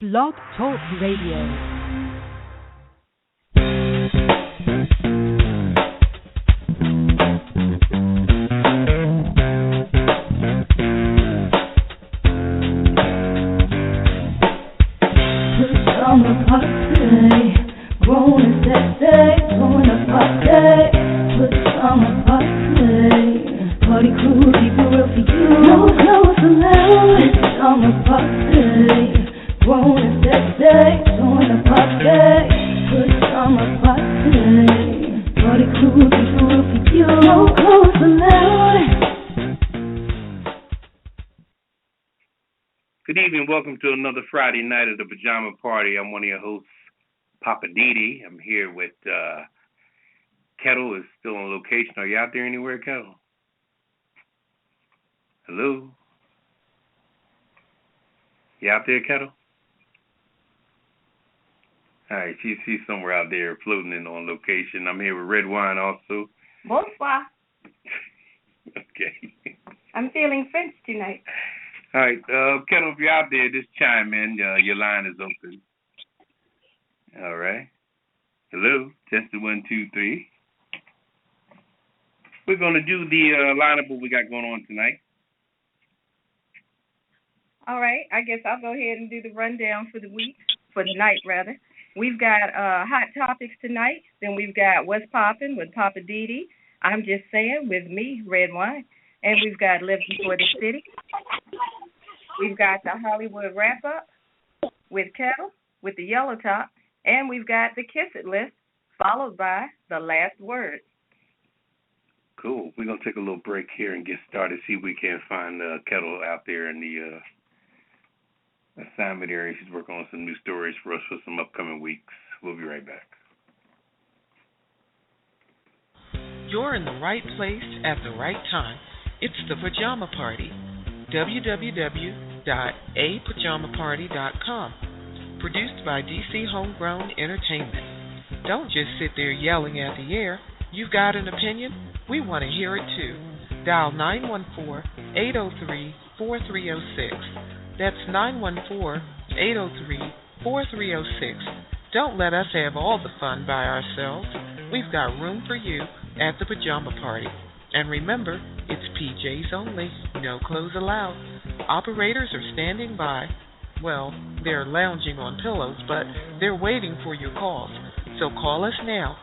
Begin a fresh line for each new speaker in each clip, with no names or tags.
Blog Talk Radio.
Party crew, keep it real for you. No clothes allowed. Pajama party. Grown and sexy. Join the party. Pajama party. Party crew, keep it real for you. No clothes allowed.
Good evening. Welcome to another Friday night of the Pajama Party. I'm one of your hosts, Poppa DD. I'm here with Ketel is still on location. Are you out there anywhere, Ketel? Hello? You out there, Ketel? All right, she's somewhere out there floating in on location. I'm here with Redwine also.
Bonsoir.
Okay.
I'm feeling French tonight.
All right, Ketel, if you're out there, just chime in. Your line is open. All right. Hello? Testing 1, 2, 3. We're going to do the lineup what we got going on tonight.
All right, I guess I'll go ahead and do the rundown for the week, for the night rather. We've got hot topics tonight. Then we've got What's Poppin' with Poppa DD. I'm just saying with me, Redwine. And we've got Living for the City. We've got the Hollywood wrap up with Ketel with the yellow top. And we've got the Kiss It list, followed by the last word.
Cool. We're going to take a little break here and get started, see if we can find Ketel out there in the assignment area. She's working on some new stories for us for some upcoming weeks. We'll be right back.
You're in the right place at the right time. It's the Pajama Party. www.apajamaparty.com. Produced by DC Homegrown Entertainment. Don't just sit there yelling at the air. You've got an opinion? We want to hear it too. Dial 914-803-4306. That's 914-803-4306. Don't let us have all the fun by ourselves. We've got room for you at the Pajama Party. And remember, it's PJs only, no clothes allowed. Operators are standing by. Well, they're lounging on pillows, but they're waiting for your calls. So call us now,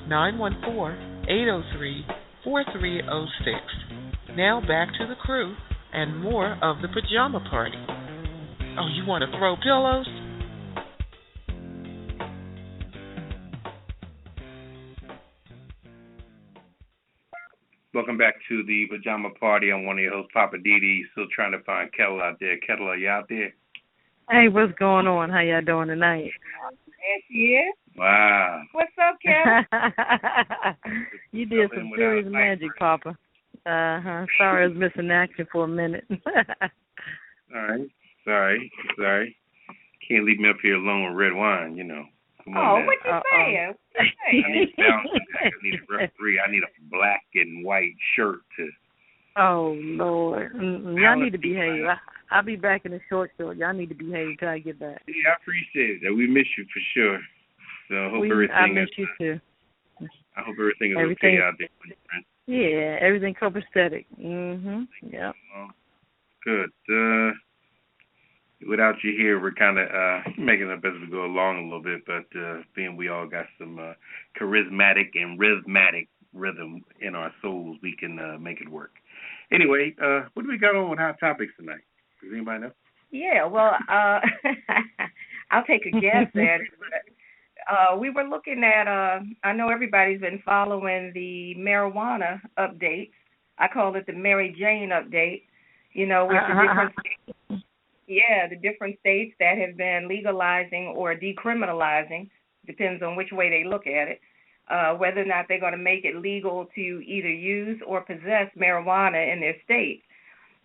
914-803-4306. Now back to the crew and more of the Pajama Party. Oh, you want to throw pillows?
Welcome back to the Pajama Party. I'm one of your hosts, Poppa DD. Still trying to find Ketel out there. Ketel, are you out there?
Hey, what's going on? How y'all doing tonight?
There she is.
Wow.
What's up, Ketel?
You did some serious magic, Papa. Sorry I was missing action for a minute.
All right. Sorry. Can't leave me up here alone with red wine, you know. Come on,
what you saying?
I need a balancing act. I need a referee. I need a black and white shirt to.
Oh, Lord. Y'all need to behave. I'll be back in the short. Y'all need to behave until I get back.
Yeah, I appreciate that. We miss you for sure. So I hope everything
I miss you too.
I hope everything is okay out there with your friends.
Yeah, everything copacetic. Yeah.
Good. Without you here, we're kind of making it up as we go along a little bit, but being we all got some charismatic and rhythmatic rhythm in our souls, we can make it work. Anyway, what do we got on with hot topics tonight? Does anybody know?
Yeah, well, I'll take a guess at it. We were looking at, I know everybody's been following the marijuana updates. I call it the Mary Jane update, with the different states. Yeah, the different states that have been legalizing or decriminalizing, depends on which way they look at it, whether or not they're going to make it legal to either use or possess marijuana in their states.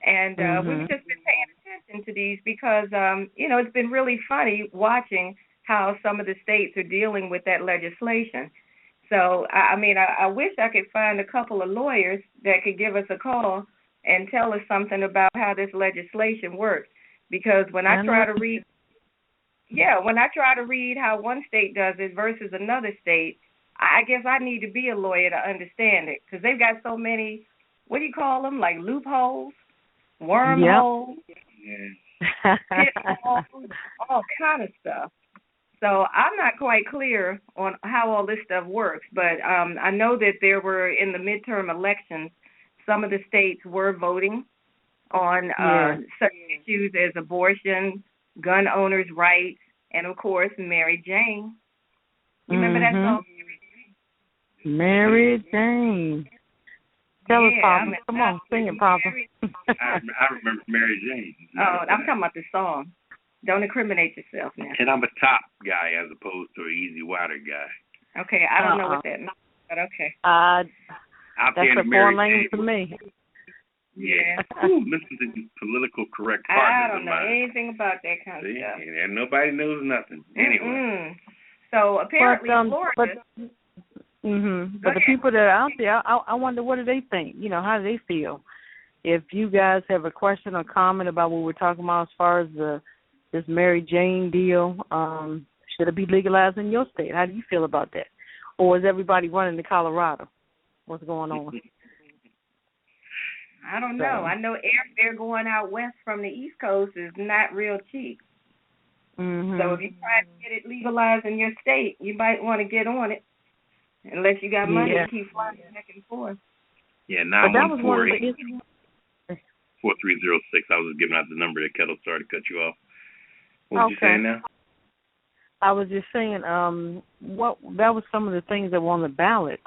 And we've just been paying attention to these because, it's been really funny watching how some of the states are dealing with that legislation. So, I wish I could find a couple of lawyers that could give us a call and tell us something about how this legislation works. Because when I try to read, when I try to read how one state does it versus another state, I guess I need to be a lawyer to understand it because they've got so many, what do you call them, like loopholes, wormholes, pitfalls, all kind of stuff. So I'm not quite clear on how all this stuff works, but I know that there were, in the midterm elections, some of the states were voting on certain issues as abortion, gun owners' rights, and, of course, Mary Jane. You remember that song?
Mary Jane. Tell us, Papa. Come on, sing it, Papa.
I remember Mary Jane.
Oh, I'm talking about the song. Don't incriminate yourself now.
And I'm a top guy as opposed to an easy water guy.
Okay, I don't know what that means, but okay.
That's a foreign language to me.
Yeah. Listen to these political correct partners.
I don't know anything about that kind of stuff.
And nobody knows nothing. Anyway.
So apparently Florida.
But the people that are out there, I wonder, what do they think? You know, how do they feel? If you guys have a question or comment about what we're talking about as far as this Mary Jane deal, should it be legalized in your state? How do you feel about that? Or is everybody running to Colorado? What's going on?
I don't know. I know airfare going out west from the East Coast is not real cheap. So if you try to get it legalized in your state, you might want to get on it, unless you got money to keep flying back and forth.
Yeah, 914-4306. I was giving out the number that Ketel started to cut you off. What was you saying now?
I was just saying, that was some of the things that were on the ballot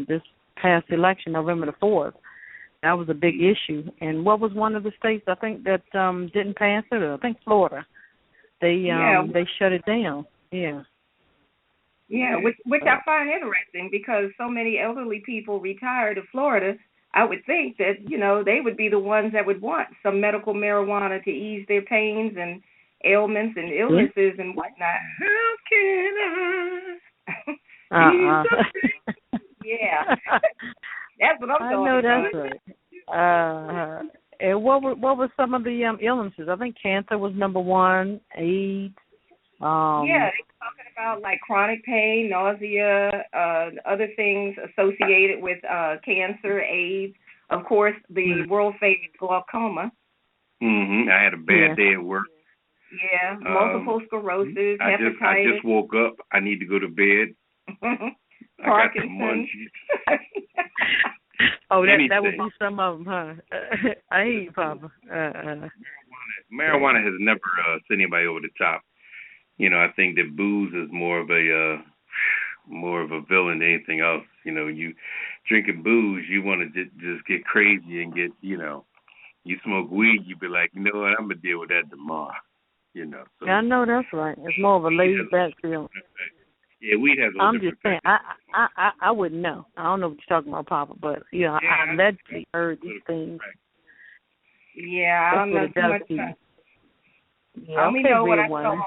this past election, November the 4th. That was a big issue. And what was one of the states, I think, that didn't pass it? I think Florida. They shut it down. Yeah.
Yeah, which I find interesting because so many elderly people retire to Florida. I would think that, you know, they would be the ones that would want some medical marijuana to ease their pains and ailments and illnesses and whatnot. How can I? Yeah. That's what I'm talking about.
I know that's right. And what were some of the illnesses? I think cancer was number one, AIDS.
They're talking about like chronic pain, nausea, other things associated with cancer, AIDS. Of course, the world famous glaucoma.
I had a bad day at work.
Yeah, multiple sclerosis, hepatitis.
I just woke up. I need to go to bed. I got some munchies.
That would be some of them, huh? I hear you, Papa.
Marijuana has never sent anybody over the top. You know, I think that booze is more of a villain than anything else. You know, you drinking booze, you want to just get crazy and get, you know, you smoke weed, you be like, you know what, I'm gonna deal with that tomorrow. You know. So,
I know that's right. It's more of a laid back feeling.
Yeah, weed has.
I'm just saying. I wouldn't know. I don't know what you're talking about, Papa, but I allegedly heard these things.
Yeah, I don't know too much.
Yeah,
I only know what I saw.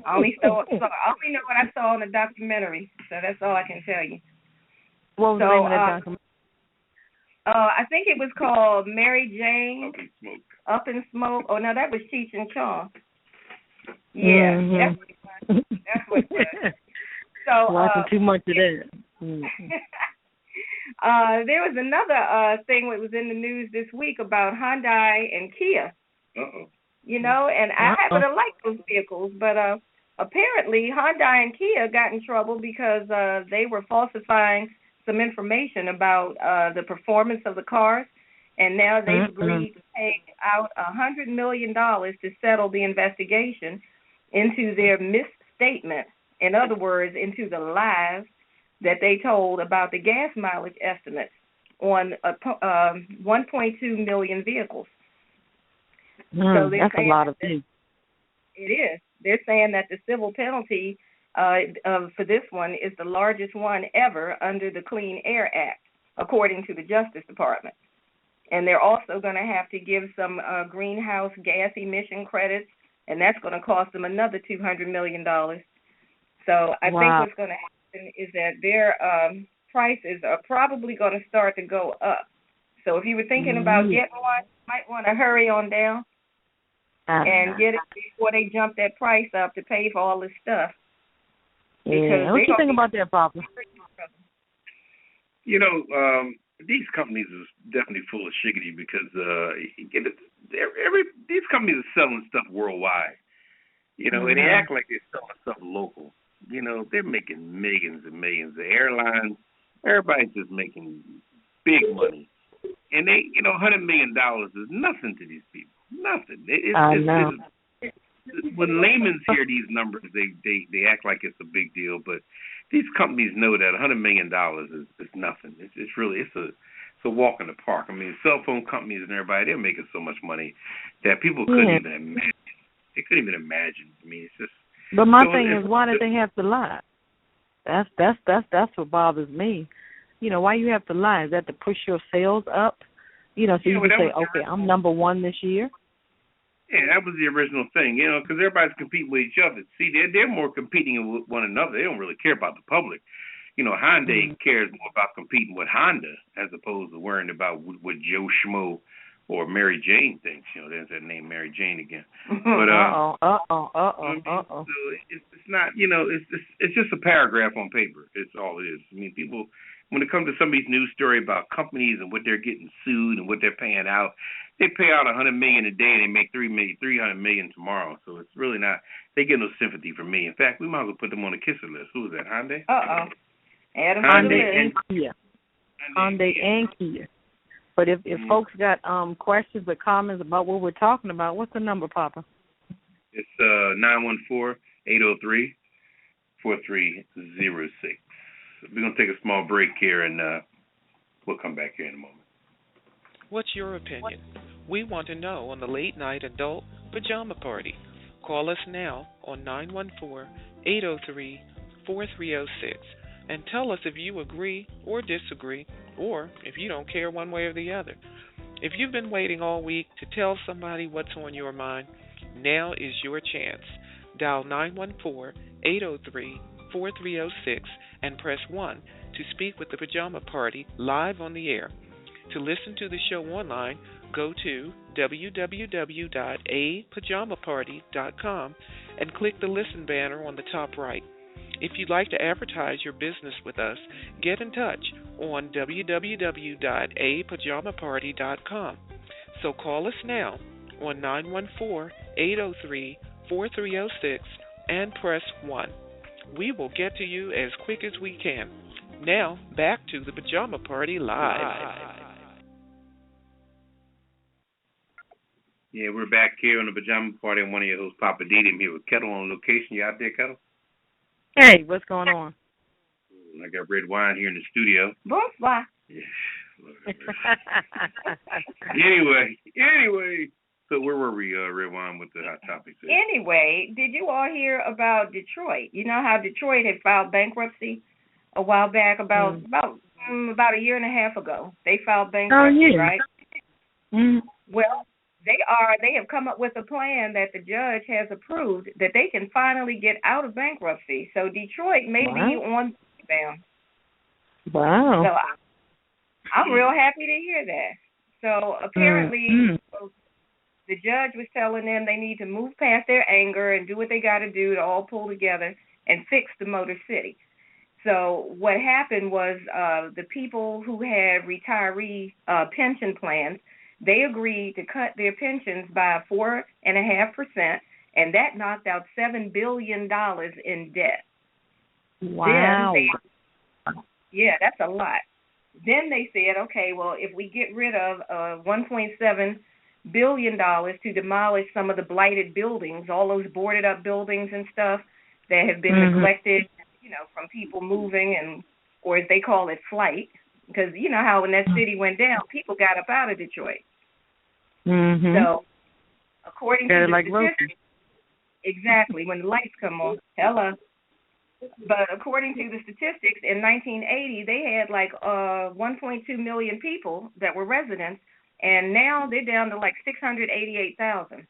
I only know what I saw in the documentary. So that's all I can tell you.
What was the name of that documentary?
I think it was called Mary Jane Up in Smoke. Oh no, that was Cheech and Chong. Yeah, that's what it was. So
watching too much of that.
There was another thing that was in the news this week about Hyundai and Kia. You know, and I happen to like those vehicles, but apparently Hyundai and Kia got in trouble because they were falsifying some information about the performance of the cars, and now they've agreed to pay out $100 million to settle the investigation into their misstatement. In other words, into the lies that they told about the gas mileage estimates on 1.2 million vehicles. So
that's a lot of things.
It is. They're saying that the civil penalty for this one is the largest one ever under the Clean Air Act, according to the Justice Department. And they're also going to have to give some greenhouse gas emission credits, and that's going to cost them another $200 million. So I think what's going to happen is that their prices are probably going to start to go up. So if you were thinking about getting one, you might want to hurry on down. and get it before they jump that price up to pay for all this stuff.
Yeah, what you think about that, Papa?
You know, these companies are definitely full of shiggity because these companies are selling stuff worldwide. You know, and they act like they're selling stuff local. You know, they're making millions and millions. The airlines, everybody's just making big money. And they, you know, $100 million is nothing to these people. Nothing.
I know.
When laymen hear these numbers, they act like it's a big deal. But these companies know that $100 million is nothing. It's really a walk in the park. I mean, cell phone companies and everybody, they're making so much money that people couldn't even imagine. They couldn't even imagine. I mean, it's just.
But my thing is, why did they have to lie? That's what bothers me. You know, why you have to lie? Is that to push your sales up? You know, so you can say, okay, I'm number one this year.
Yeah, that was the original thing, you know, because everybody's competing with each other. See, they're more competing with one another. They don't really care about the public. You know, Hyundai cares more about competing with Honda as opposed to worrying about what Joe Schmo or Mary Jane thinks. You know, there's that name Mary Jane again. But So it's not, you know, it's just a paragraph on paper. It's all it is. I mean, people, when it comes to somebody's news story about companies and what they're getting sued and what they're paying out, they pay out $100 million a day and they make $300 million tomorrow. So it's really not. They get no sympathy from me. In fact, we might as well put them on the kisser list. Who is that? Hyundai.
Adam
Hyundai and Kia. Hyundai and Kia. But if folks got questions or comments about what we're talking about, what's the number, Papa?
It's 914-803-4306. We're going to take a small break here, and we'll come back here in a moment.
What's your opinion? We want to know on the Late Night Adult Pajama Party. Call us now on 914-803-4306 and tell us if you agree or disagree, or if you don't care one way or the other. If you've been waiting all week to tell somebody what's on your mind, now is your chance. Dial 914-803-4306 and press 1 to speak with the Pajama Party live on the air. To listen to the show online, go to www.apajamaparty.com and click the listen banner on the top right. If you'd like to advertise your business with us, get in touch on www.apajamaparty.com. So call us now on 914-803-4306 and press 1. We will get to you as quick as we can. Now, back to the Pajama Party Live.
Yeah, we're back here on the Pajama Party. I'm one of your hosts, Poppa DD. I'm here with Ketel on location. You out there, Ketel?
Hey, what's going on?
I got Redwine here in the studio.
Bonsoir.
Yeah. Anyway. So where were we, Redwine, with the hot topics?
Anyway, did you all hear about Detroit? You know how Detroit had filed bankruptcy a while back, about a year and a half ago. They filed bankruptcy, right? Well, they have come up with a plan that the judge has approved that they can finally get out of bankruptcy. So Detroit may be on rebound.
Wow.
So I'm real happy to hear that. So apparently the judge was telling them they need to move past their anger and do what they got to do to all pull together and fix the Motor City. So what happened was the people who had retiree pension plans, they agreed to cut their pensions by 4.5%, and that knocked out $7 billion in debt.
Wow.
Yeah, that's a lot. Then they said, okay, well, if we get rid of $1.7 billion to demolish some of the blighted buildings, all those boarded up buildings and stuff that have been neglected, from people moving and, or as they call it, flight, because you know how when that city went down, people got up out of Detroit. So, according to the statistics, exactly, when the lights come on, hello. But according to the statistics, in 1980, they had like 1.2 million people that were residents, and now they're down to like 688,000.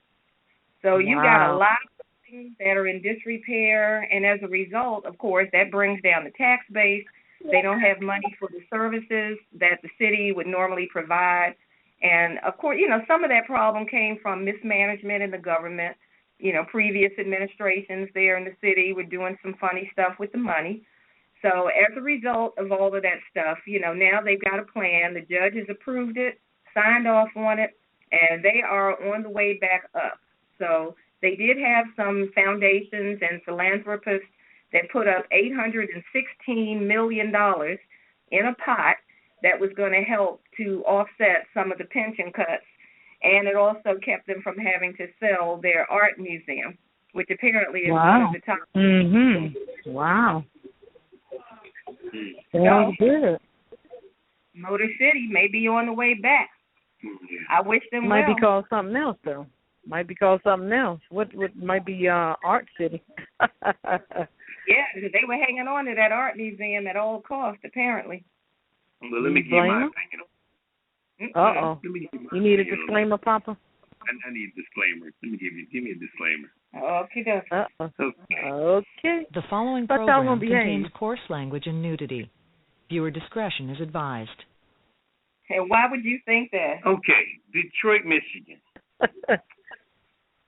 So you got a lot of things that are in disrepair, and as a result, of course, that brings down the tax base. They don't have money for the services that the city would normally provide. And, of course, some of that problem came from mismanagement in the government. Previous administrations there in the city were doing some funny stuff with the money. So as a result of all of that stuff, now they've got a plan. The judge has approved it, signed off on it, and they are on the way back up. So they did have some foundations and philanthropists that put up $816 million in a pot that was going to help to offset some of the pension cuts. And it also kept them from having to sell their art museum, which apparently is one of the top.
Mm-hmm. Wow. Sounds good.
Motor City may be on the way back. I wish them
might
well.
Might be called something else, though. Might be called something else. What might be Art City?
Yeah, because they were hanging on to that art museum at all costs, apparently.
Well, let me give you my opinion.
Uh-oh. You need a disclaimer, Papa?
I need a disclaimer. Let me give me a disclaimer.
Okay.
Okay.
The following program contains coarse language and nudity. Viewer discretion is advised.
And why would you think that?
Okay, Detroit, Michigan.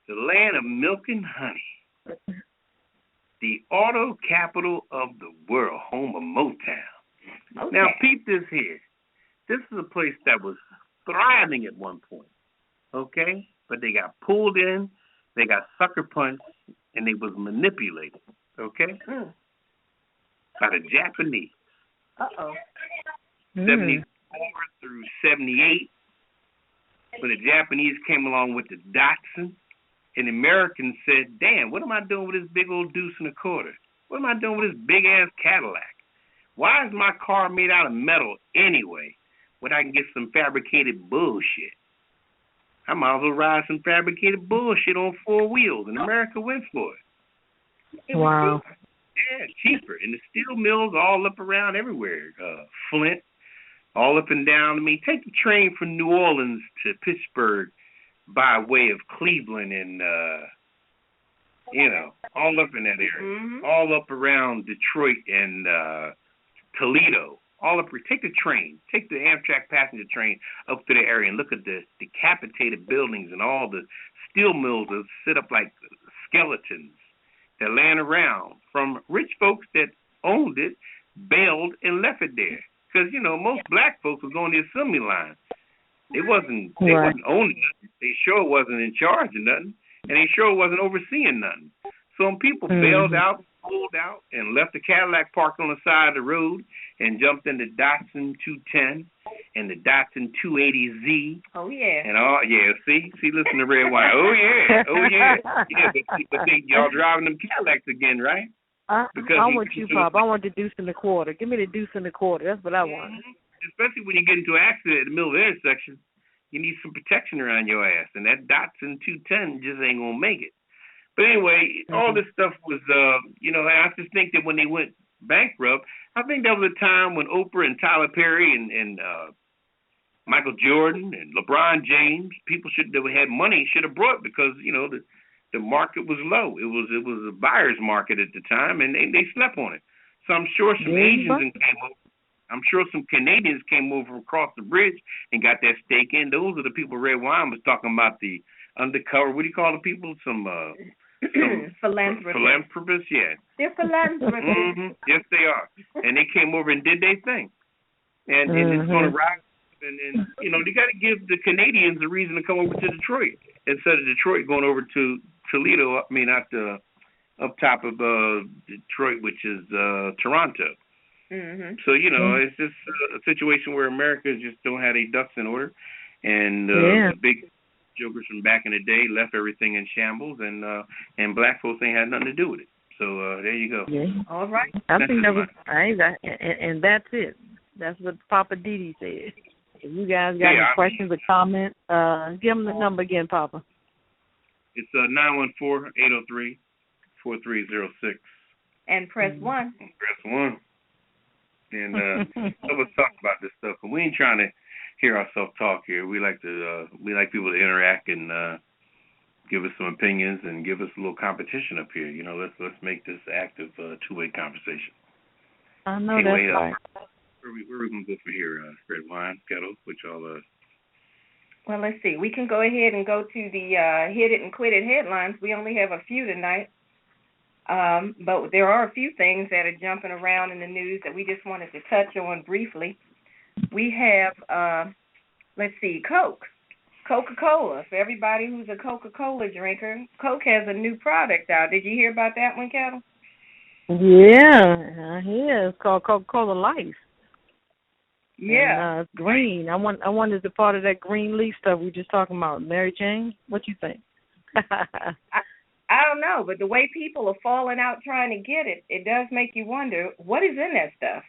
The land of milk and honey. The auto capital of the world, home of Motown.
Okay.
Now, peep this here. This is a place that was thriving at one point, okay? But they got pulled in, they got sucker punched, and they was manipulated, okay? By the Japanese. 74 through 78, when the Japanese came along with the Datsun, and the Americans said, damn, what am I doing with this big old deuce and a quarter? What am I doing with this big-ass Cadillac? Why is my car made out of metal anyway when I can get some fabricated bullshit? I might as well ride some fabricated bullshit on four wheels, and America went for it.
Wow.
Yeah, cheaper. And the steel mills all up around everywhere. Flint, all up and down. I mean, take the train from New Orleans to Pittsburgh by way of Cleveland and, all up in that area. Mm-hmm. All up around Detroit and Toledo. All up. Take the train. Take the Amtrak passenger train up to the area and look at the decapitated buildings and all the steel mills that sit up like skeletons that laying around from rich folks that owned it, bailed, and left it there. Because, most black folks was on the assembly line. They wasn't owning nothing. They sure wasn't in charge of nothing. And they sure wasn't overseeing nothing. So when people bailed out, pulled out, and left the Cadillac parked on the side of the road and jumped in the Datsun 210 and the Datsun 280Z.
Oh, yeah.
And see, listen to Redwine. Oh, yeah. Yeah, but y'all driving them Cadillacs again, right?
I want you, Pop. I want the deuce in the quarter. Give me the deuce in the quarter. That's what I want.
Especially when you get into an accident in the middle of the intersection, you need some protection around your ass. And that Datsun 210 just ain't going to make it. But anyway, all this stuff was, I just think that when they went bankrupt, I think that was a time when Oprah and Tyler Perry and Michael Jordan and LeBron James, people that had money should have brought because, the market was low. It was a buyer's market at the time, and they slept on it. So I'm sure some Asians came over. I'm sure some Canadians came over across the bridge and got that stake in. Those are the people Redwine was talking about, the undercover, what do you call the people? Some philanthropists, yeah.
They're philanthropists.
Mm-hmm. Yes, they are. And they came over and did their thing. And it's going to rise. And they got to give the Canadians a reason to come over to Detroit instead of Detroit going over to Toledo. Up top of Detroit, which is Toronto. Mm-hmm. So, it's just a situation where America just don't have their ducks in order. And the big jokers from back in the day left everything in shambles, and black folks ain't had nothing to do with it. So there you go.
Yeah.
All right.
I think that was, and that's it. That's what Poppa DD said. If you guys got any questions or comments, give them the number again, Papa.
It's 914-803-4306.
And
press 1.
Press 1. And let's talk about this stuff. We ain't trying to hear ourselves talk here. We like people to interact and give us some opinions and give us a little competition up here. Let's make this active two-way conversation.
I know anyway, that's right.
Where we gonna go from here, Redwine, Ketel, which y'all
Well, let's see. We can go ahead and go to the hit it and quit it headlines. We only have a few tonight. But there are a few things that are jumping around in the news that we just wanted to touch on briefly. We have, let's see, Coca-Cola. For everybody who's a Coca-Cola drinker, Coke has a new product out. Did you hear about that one, Ketel?
Yeah, I hear. It's called Coca-Cola Life.
Yeah.
And, it's green. I wonder if it's part of that green leaf stuff we were just talking about. Mary Jane, what you think?
I don't know, but the way people are falling out trying to get it, it does make you wonder, what is in that stuff?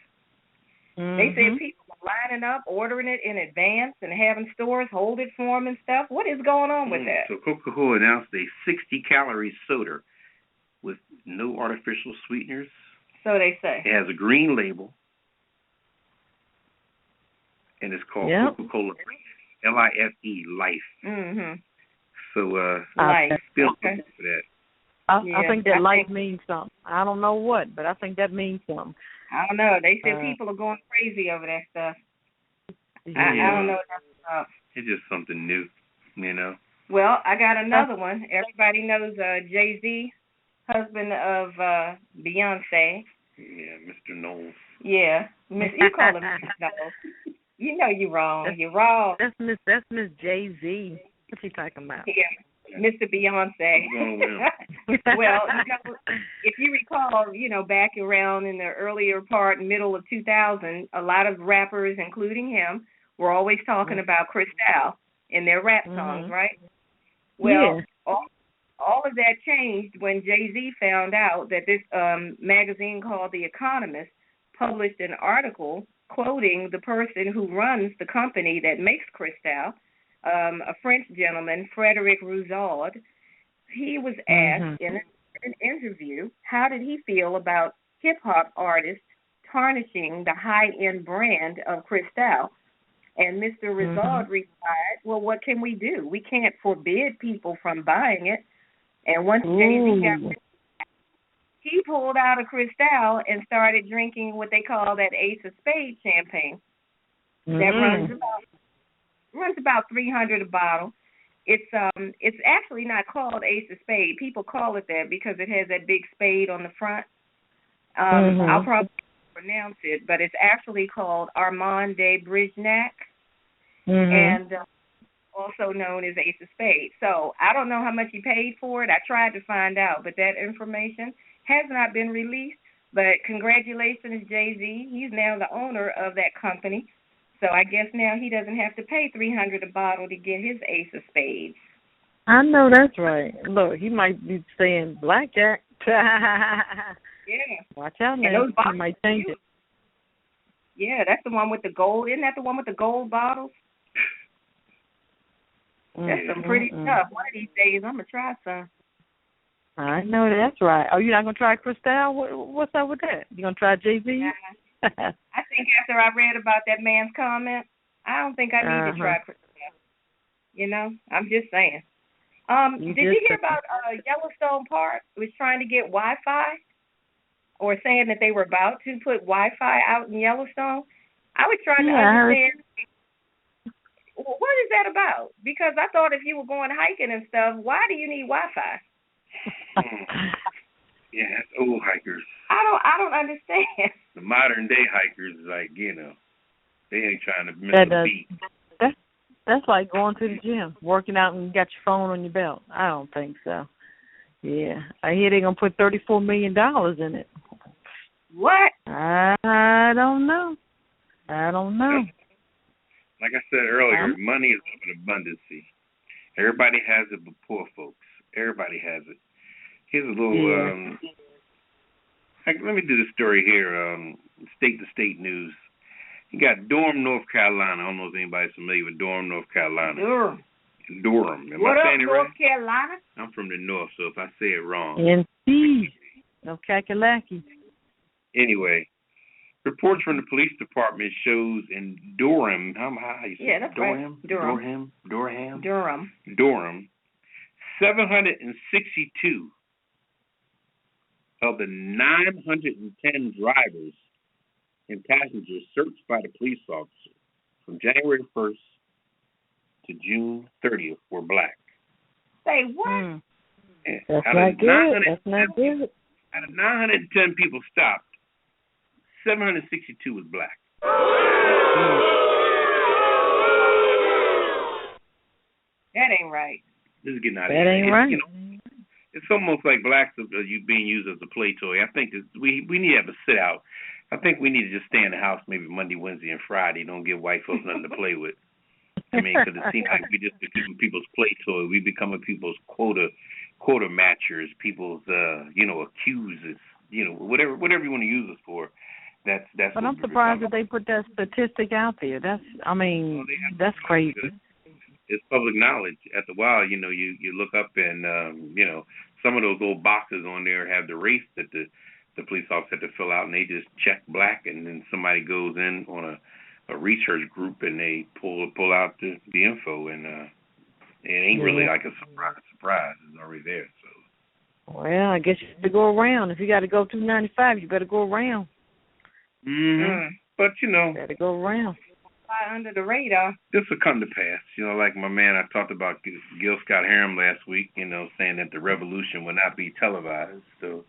Mm-hmm. They said people are lining up, ordering it in advance, and having stores hold it for them and stuff. What is going on with that?
So Coca-Cola announced a 60-calorie soda with no artificial sweeteners.
So they say.
It has a green label, and it's called Coca-Cola L-I-F-E, Life.
Mm-hmm.
So,
Life.
Still
okay.
For that.
I think that life means something. I don't know what, but I think that means something.
I don't know. They said people are going crazy over that stuff.
Yeah.
I don't know what that's about.
It's just something new, you know.
Well, I got another one. Everybody knows Jay-Z, husband of Beyonce.
Yeah, Mr. Knowles.
Yeah, you call him Mr. Knowles. You know you're wrong. You're wrong.
That's Miss Jay-Z. What's he talking about?
Yeah, Mr. Beyonce. Well, if you recall, back around in the earlier middle of 2000, a lot of rappers, including him, were always talking about Cristal in their rap songs, right? Well, all of that changed when Jay-Z found out that this magazine called The Economist published an article quoting the person who runs the company that makes Cristal, a French gentleman, Frederic Roussaud. He was asked in an interview, how did he feel about hip-hop artists tarnishing the high-end brand of Cristal? And Mr. Roussaud replied, well, what can we do? We can't forbid people from buying it. And once Jay-Z got he pulled out a Cristal and started drinking what they call that Ace of Spades champagne. That runs about $300 a bottle. It's actually not called Ace of Spades. People call it that because it has that big spade on the front. I'll probably pronounce it, but it's actually called Armand de Brignac, and also known as Ace of Spades. So I don't know how much he paid for it. I tried to find out, but that information has not been released. But congratulations, Jay-Z. He's now the owner of that company. So I guess now he doesn't have to pay $300 a bottle to get his Ace of Spades.
I know that's right. Look, he might be saying blackjack.
Yeah.
Watch out now. He might change it.
Yeah, that's the one with the gold. Isn't that the one with the gold bottles? That's some pretty stuff. One of these days, I'm going to try some.
I know that's right. Oh, you're not going to try Cristal? What's up with that? You going to try Jay-Z?
I think after I read about that man's comment, I don't think I need to try Cristal. I'm just saying. Did you hear about Yellowstone Park was trying to get Wi-Fi, or saying that they were about to put Wi-Fi out in Yellowstone? I was trying to understand, what is that about? Because I thought if you were going hiking and stuff, why do you need Wi-Fi?
Yeah, that's old hikers.
I don't understand.
The modern day hikers, they ain't trying to miss a beat.
That's like going to the gym, working out, and you got your phone on your belt. I don't think so. Yeah, I hear they're gonna put $34 million in it.
What?
I don't know.
Like I said earlier, money is an abundance. Everybody has it, but poor folks. Everybody has it. Here's a little. Let me do the story here. State-to-state news. You got Durham, North Carolina. I don't know if anybody's familiar with Durham, North Carolina. Durham. Am I saying it right?
North Carolina?
I'm from the north, so if I say it wrong.
NC. No kakalaki.
Anyway, reports from the police department shows in Durham. How you say it?
That's
Durham?
Right.
Durham. 762 of the 910 drivers and passengers searched by the police officer from January 1st to June 30th were black.
Say what?
That's not good. That's not good.
Out of 910 people stopped, 762 was black.
That ain't right.
This is getting out of
hand. That ain't right.
You know, it's almost like blacks are being used as a play toy. I think we need to have a sit out. I think we need to just stay in the house maybe Monday, Wednesday, and Friday. Don't give white folks nothing to play with. I mean, because it seems like we just become people's play toy. We become people's quota matchers, people's accusers. Whatever you want to use us for. That's.
But I'm surprised that they put that statistic out there. That's crazy.
It's public knowledge. After a while, you look up and some of those old boxes on there have the race that the police officer had to fill out, and they just check black, and then somebody goes in on a research group and they pull out the info, and it ain't really like a surprise. It's already there. So.
Well, I guess you have to go around. If you got to go through 95, you better go around.
But
better go around.
Fly under the radar.
This will come to pass. Like my man, I talked about Gil Scott-Heron last week. Saying that the revolution will not be televised. So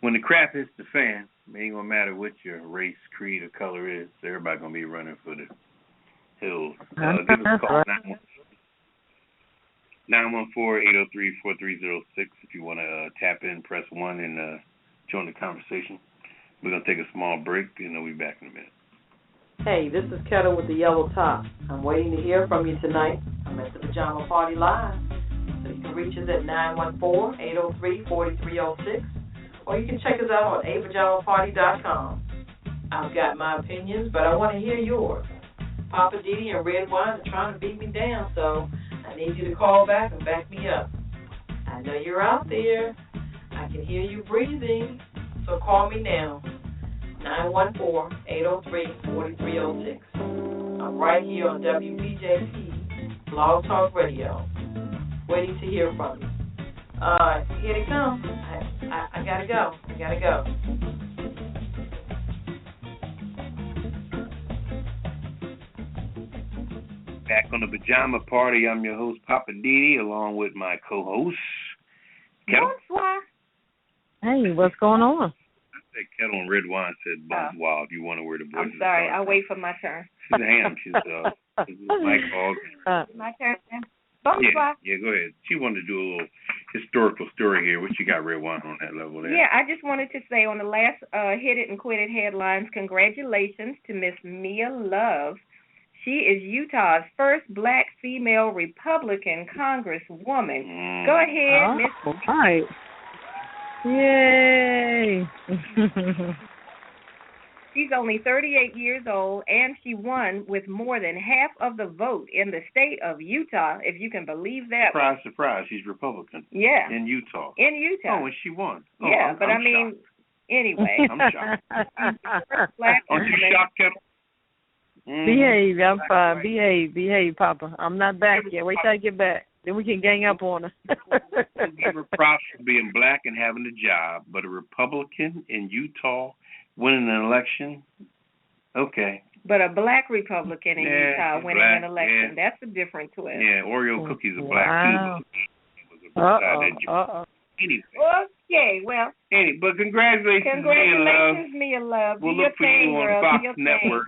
when the crap hits the fan, it ain't gonna matter what your race, creed, or color is. Everybody gonna be running for the hills. Give us a call 914-803-4306 if you want to tap in, press 1, and join the conversation. We're going to take a small break, and we'll be back in a minute.
Hey, this is Ketel with the Yellow Top. I'm waiting to hear from you tonight. I'm at the Pajama Party Live. So you can reach us at 914-803-4306, or you can check us out on apajamaparty.com. I've got my opinions, but I want to hear yours. Poppa DD and Redwine are trying to beat me down, so I need you to call back and back me up. I know you're out there. I can hear you breathing, so call me now. 914-803-4306. I'm right here on WPJP, Blog Talk Radio, waiting to hear from you. Here they come. I gotta go.
Back on the Pajama Party, I'm your host, Poppa DD, along with my co-host, Ketel.
Bonsoir.
Hey, what's going on?
Ketel and Redwine said bonsoir if you want to wear the voices.
I'm sorry, I'll wait for my turn.
She's a ham. She's my call.
My turn. Bonsoir.
Yeah, go ahead. She wanted to do a little historical story here. What you got, Redwine, on that level there?
Yeah, I just wanted to say on the last Hit It and Quit It headlines, congratulations to Miss Mia Love. She is Utah's first black female Republican congresswoman. Go ahead, Miss.
All right. Yay!
She's only 38 years old, and she won with more than half of the vote in the state of Utah, if you can believe that.
Surprise, surprise, she's Republican.
Yeah.
In Utah.
In Utah.
Oh, and she won. Oh,
yeah,
I'm
I mean,
shocked.
Anyway.
I'm shocked. Aren't you shocked, Ketel?
Behave, I'm fine. Behave, Papa. I'm not back yet. Wait till I get back. Then we can gang up on her.
Give her props for being black and having a job, but a Republican in Utah winning an election? Okay.
But a black Republican in Utah winning an election, that's a different twist.
Yeah, Oreo cookies are black, too. Anyway.
Okay, well.
But congratulations,
Mia Love.
We'll look for you on Fox Network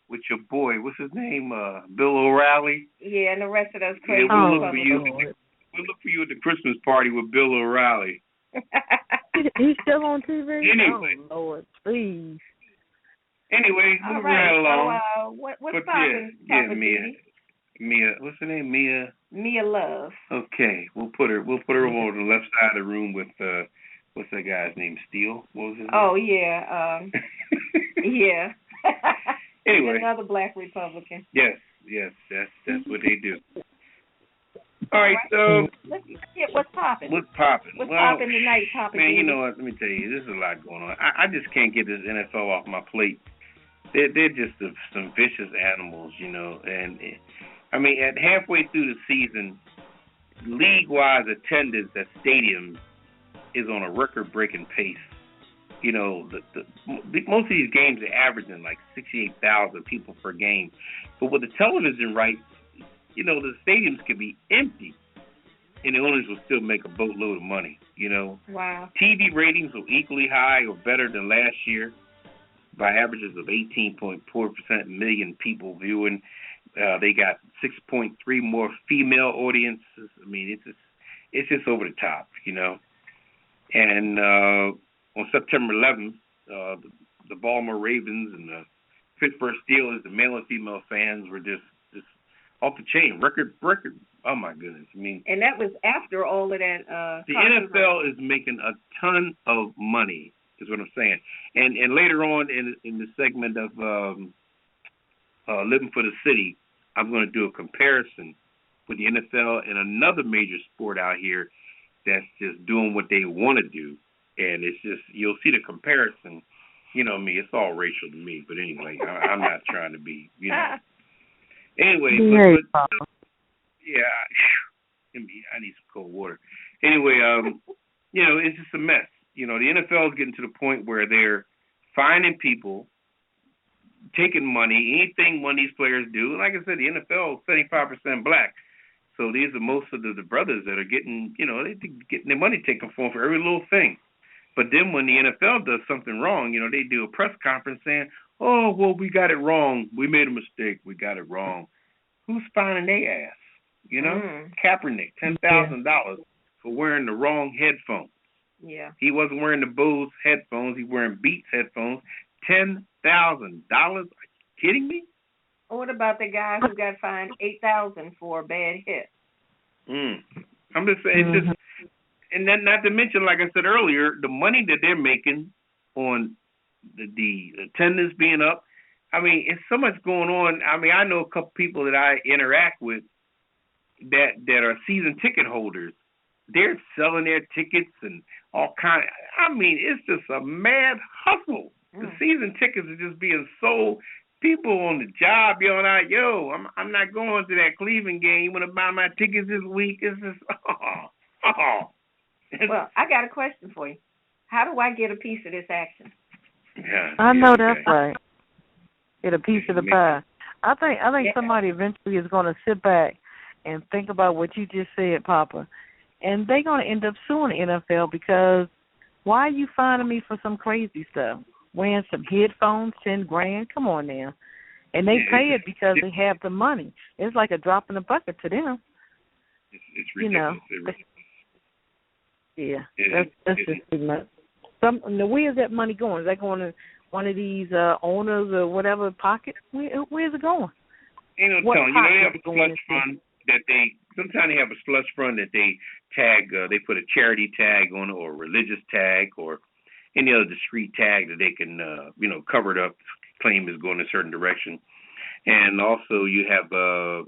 with your boy. What's his name? Bill O'Reilly.
Yeah, and the rest of those crazy.
Yeah, we'll look for you. We'll look for you at the Christmas party with Bill O'Reilly.
He's still on TV?
Anyway.
Oh, Lord, please.
Anyway, moving right along.
So, what's poppin'?
Mia, what's her name?
Mia Love.
Okay, we'll put her over on the left side of the room with what's that guy's name? Steele? What was his name?
Oh yeah, yeah.
Anyway,
another black Republican.
Yes, that's what they do. All right, so
let's get what's popping.
What's popping?
What's popping tonight, Poppin?
Man, you know what? Let me tell you, there's a lot going on. I just can't get this NFL off my plate. They're just some vicious animals, you know. And I mean, at halfway through the season, league-wise attendance at stadiums is on a record-breaking pace. You know, most of these games are averaging like 68,000 people per game. But with the television rights, the stadiums could be empty, and the owners will still make a boatload of money.
Wow.
TV ratings were equally high or better than last year by averages of 18.4% million people viewing. They got 6.3 more female audiences. I mean, it's just over the top, And on September 11th, the Baltimore Ravens and the Pittsburgh Steelers, the male and female fans were just off the chain. Record. Oh my goodness! I mean,
and that was after all of that.
The NFL is making a ton of money, is what I'm saying. And later on in the segment of Living for the City, I'm going to do a comparison with the NFL and another major sport out here that's just doing what they want to do, and it's just you'll see the comparison. Me, it's all racial to me, but anyway, I'm not trying to be, Anyway, but yeah, I need some cold water. Anyway, it's just a mess. The NFL is getting to the point where they're fining people, taking money, anything one of these players do. Like I said, the NFL is 75% black. So these are most of the brothers that are getting, they're getting their money taken from them for every little thing. But then when the NFL does something wrong, they do a press conference saying, oh, well, we got it wrong. We made a mistake. We got it wrong. Who's fining their ass? Kaepernick, $10,000 for wearing the wrong headphones.
Yeah.
He wasn't wearing the Bose headphones. He was wearing Beats headphones. $10,000. Are you kidding me?
What about the guy who got fined $8,000 for a bad hit?
I'm just saying, and then not to mention, like I said earlier, the money that they're making on the attendance being up. I mean, it's so much going on. I mean, I know a couple people that I interact with that are season ticket holders. They're selling their tickets and all kind. I mean, it's just a mad hustle. The season tickets are just being sold. People on the job yelling out, I'm not going to that Cleveland game. You want to buy my tickets this week? It's just,
Well, I got a question for you. How do I get a piece of this action?
Yeah,
I know that's right. Get a piece of the pie. I think somebody eventually is going to sit back and think about what you just said, Papa, and they're going to end up suing the NFL because why are you fining me for some crazy stuff? Wearing some headphones, $10,000. Come on now, and they pay it because they have the money. It's like a drop in the bucket to them.
It's ridiculous.
That's just too much. Where is that money going? Is that going to one of these owners or whatever pockets? Where's it going?
Ain't no telling. They have a slush fund that sometimes they have a slush fund that they tag. They put a charity tag on it or a religious tag or any other discrete tag that they can, cover it up, claim is going a certain direction. And also you have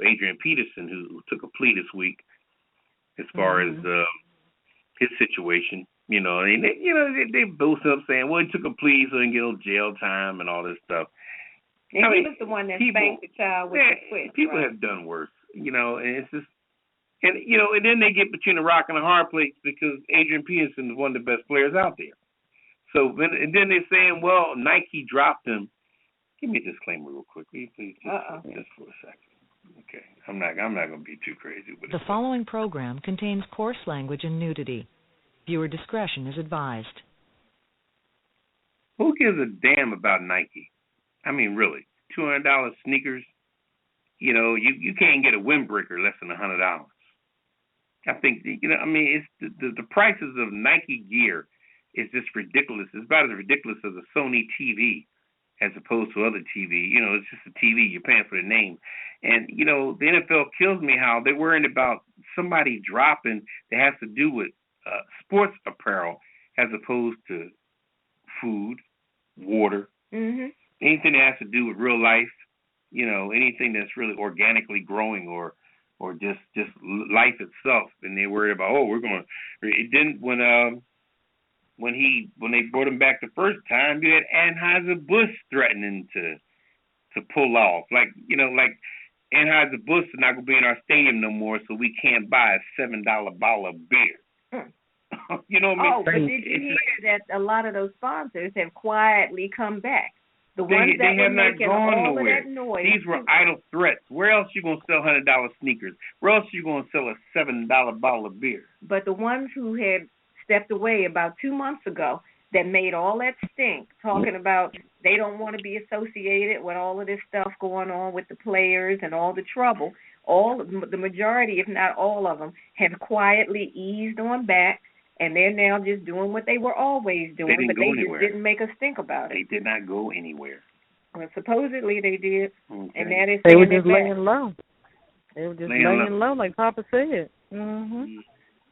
Adrian Peterson who took a plea this week as far as his situation. And they both up saying, well, he took a plea so he can get a little jail time and all this stuff.
And he was the one that spanked the child with the switch.
People have done worse, and it's just, and then they get between a rock and a hard place because Adrian Peterson is one of the best players out there. So, and then they're saying, well, Nike dropped him. Give me a disclaimer real quick, will you please? Just for a second. Okay, I'm not going to be too crazy with it.
The following program contains coarse language and nudity. Viewer discretion is advised.
Who gives a damn about Nike? I mean, really, $200 sneakers. You can't get a windbreaker less than $100. I think it's the prices of Nike gear is just ridiculous. It's about as ridiculous as a Sony TV as opposed to other TV. It's just a TV. You're paying for the name. And, the NFL kills me how they're worrying about somebody dropping that has to do with sports apparel as opposed to food, water, anything that has to do with real life, anything that's really organically growing or just life itself. And they're worried about, it didn't when they brought him back the first time, you had Anheuser-Busch threatening to pull off. Like Anheuser-Busch is not going to be in our stadium no more, so we can't buy a $7 bottle of beer. You know what I mean?
Oh, but did you hear that a lot of those sponsors have quietly come back? The ones that were making all of that noise.
These were idle threats. Where else you gonna sell $100 sneakers? Where else you gonna sell a $7 bottle of beer?
But the ones who had stepped away about 2 months ago that made all that stink, talking about they don't want to be associated with all of this stuff going on with the players and all the trouble. The majority, if not all of them, have quietly eased on back, and they're now just doing what they were always doing, but they just didn't make a stink about it.
They did not go anywhere.
Well, supposedly they did, and that is
they were just laying low. They were just laying low, like Papa said. Mm-hmm.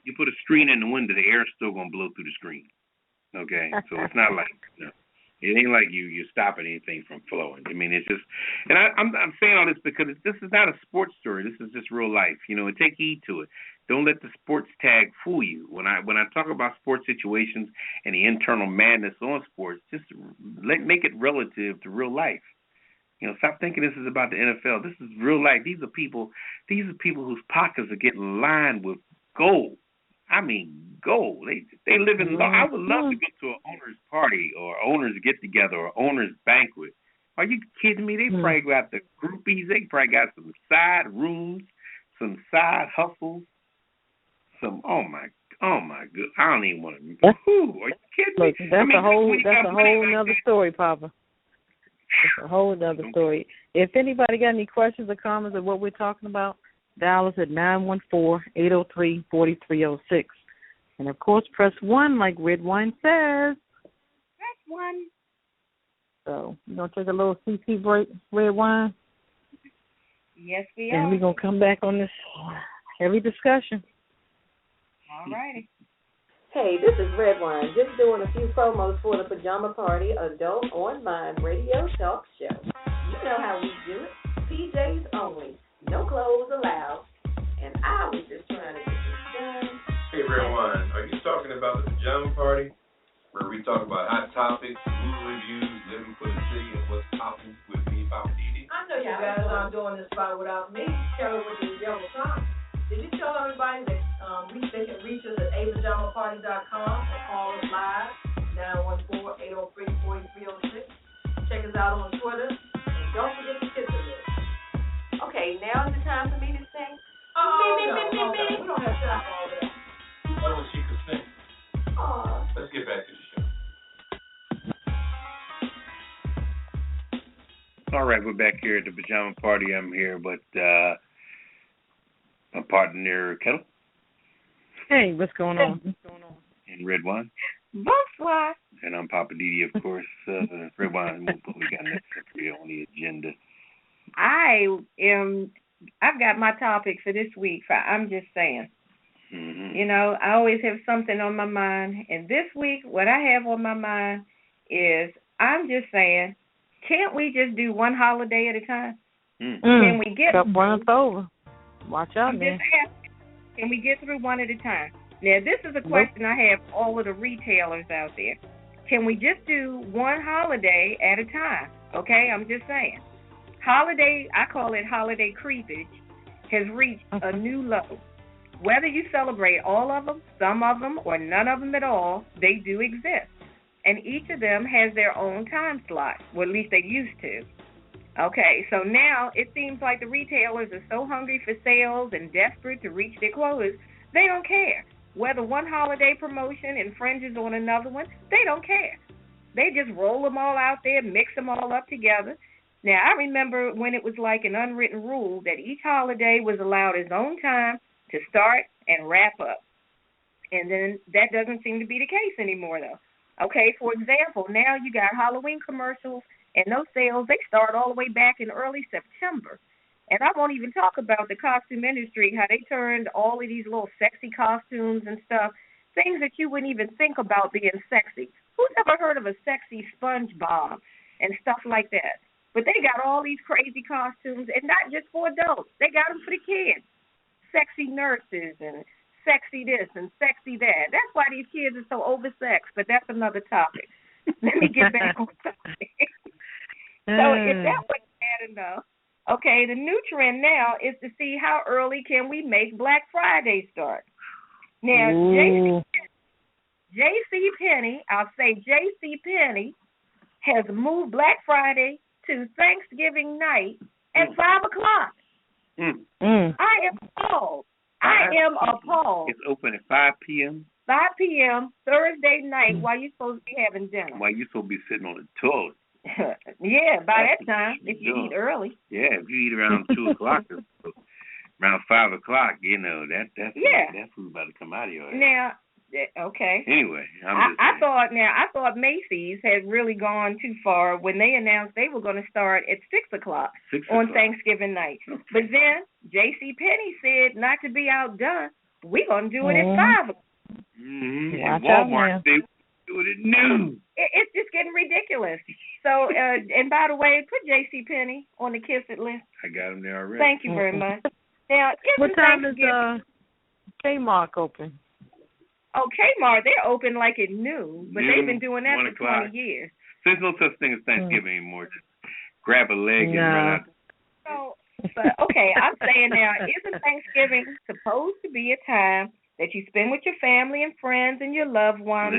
You put a screen in the window, the air's still gonna blow through the screen. Okay, so it's not like it ain't like you're stopping anything from flowing. I mean, it's just, and I'm saying all this because this is not a sports story. This is just real life, and take heed to it. Don't let the sports tag fool you. When I talk about sports situations and the internal madness on sports, just make it relative to real life. Stop thinking this is about the NFL. This is real life. These are people whose pockets are getting lined with gold. I mean, gold. They live in. I would love to go to an owner's party or owner's get together or owner's banquet. Are you kidding me? They probably got the groupies. They probably got some side rooms, some side hustles. Oh my good. I don't even want to. Are you kidding me?
Look, that's a whole nother story, Papa. That's a whole other story. If anybody got any questions or comments of what we're talking about, dial us at 914-803-4306. And, of course, press 1 like Redwine says.
Press 1.
So, you going to take a little CC break, Redwine?
Yes, we are.
And we're going to come back on this heavy discussion.
All righty.
Hey, this is Redwine, just doing a few promos for the Pajama Party Adult Online Radio Talk Show. You know how we do it. PJs only. No clothes allowed. And I was just trying to get this done.
Hey, Redwine, are you talking about the Pajama Party, where we talk about hot topics, movie reviews, living for the city, and what's poppin' with me, Poppa DD?
I know you guys aren't doing this spot without me. Tell her what you yell time. Did you tell everybody that they can reach us at apajamaparty.com or call us live, 914-803-4306. Check us out on Twitter, and don't forget to tip the list. Okay, now is the time for me to sing. Me. We don't have time for all that.
Oh, she could sing. Let's get back to the show.
All right, we're back here at the Pajama Party. I'm here, but my partner, Ketel.
Hey, what's going on?
And Redwine.
Bonsoir.
And I'm Poppa DD, of course. Redwine, what we got next on the agenda?
I've got my topic for this week. I'm just saying.
Mm-hmm.
I always have something on my mind. And this week, what I have on my mind is, I'm just saying, can't we just do one holiday at a time? Can we get
Cup runneth over. Watch out, man.
Can we get through one at a time? Now, this is a question I have for all of the retailers out there. Can we just do one holiday at a time? Okay, I'm just saying. Holiday, I call it holiday creepage, has reached a new low. Whether you celebrate all of them, some of them, or none of them at all, they do exist. And each of them has their own time slot, or at least they used to. Okay, so now it seems like the retailers are so hungry for sales and desperate to reach their quotas, they don't care. Whether one holiday promotion infringes on another one, they don't care. They just roll them all out there, mix them all up together. Now, I remember when it was like an unwritten rule that each holiday was allowed its own time to start and wrap up. And then that doesn't seem to be the case anymore, though. Okay, for example, now you got Halloween commercials, and those sales, they start all the way back in early September. And I won't even talk about the costume industry, how they turned all of these little sexy costumes and stuff, things that you wouldn't even think about being sexy. Who's ever heard of a sexy SpongeBob and stuff like that? But they got all these crazy costumes, and not just for adults. They got them for the kids. Sexy nurses and sexy this and sexy that. That's why these kids are so oversexed, but that's another topic. Let me get back on topic. So if that wasn't bad enough, okay, the new trend now is to see how early can we make Black Friday start. Now, JCPenney, I'll say JCPenney, has moved Black Friday to Thanksgiving night at 5 o'clock. I am appalled. I am appalled.
It's open at 5 p.m.?
5 p.m. Thursday night while you're supposed to be having dinner.
While you're supposed to be sitting on the toilet.
Yeah, by that time, if you eat early.
Yeah, if you eat around 2 o'clock, around 5 o'clock, you know, that food about to come out of your head.
Now, okay.
Anyway,
I thought Macy's had really gone too far when they announced they were going to start at 6 o'clock on Thanksgiving night. Okay. But then J.C. Penney said, not to be outdone, we're going to do it at 5 o'clock.
And Walmart, they do it at noon.
It's just getting ridiculous. So, and by the way, put J.C. Penney on the Kiss It list.
I got him there already.
Thank you very much. Now,
what time is Kmart open?
Oh, Kmart, they're open like at noon, but they've been doing that for 20 years.
So there's no such thing as Thanksgiving anymore. Just grab a leg and run out.
So, but okay, I'm saying now, isn't Thanksgiving supposed to be a time that you spend with your family and friends and your loved ones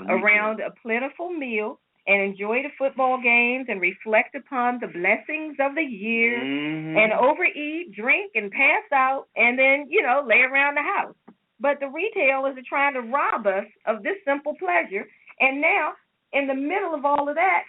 around a plentiful meal and enjoy the football games and reflect upon the blessings of the year and overeat, drink, and pass out and then, you know, lay around the house. But the retailers are trying to rob us of this simple pleasure. And now, in the middle of all of that,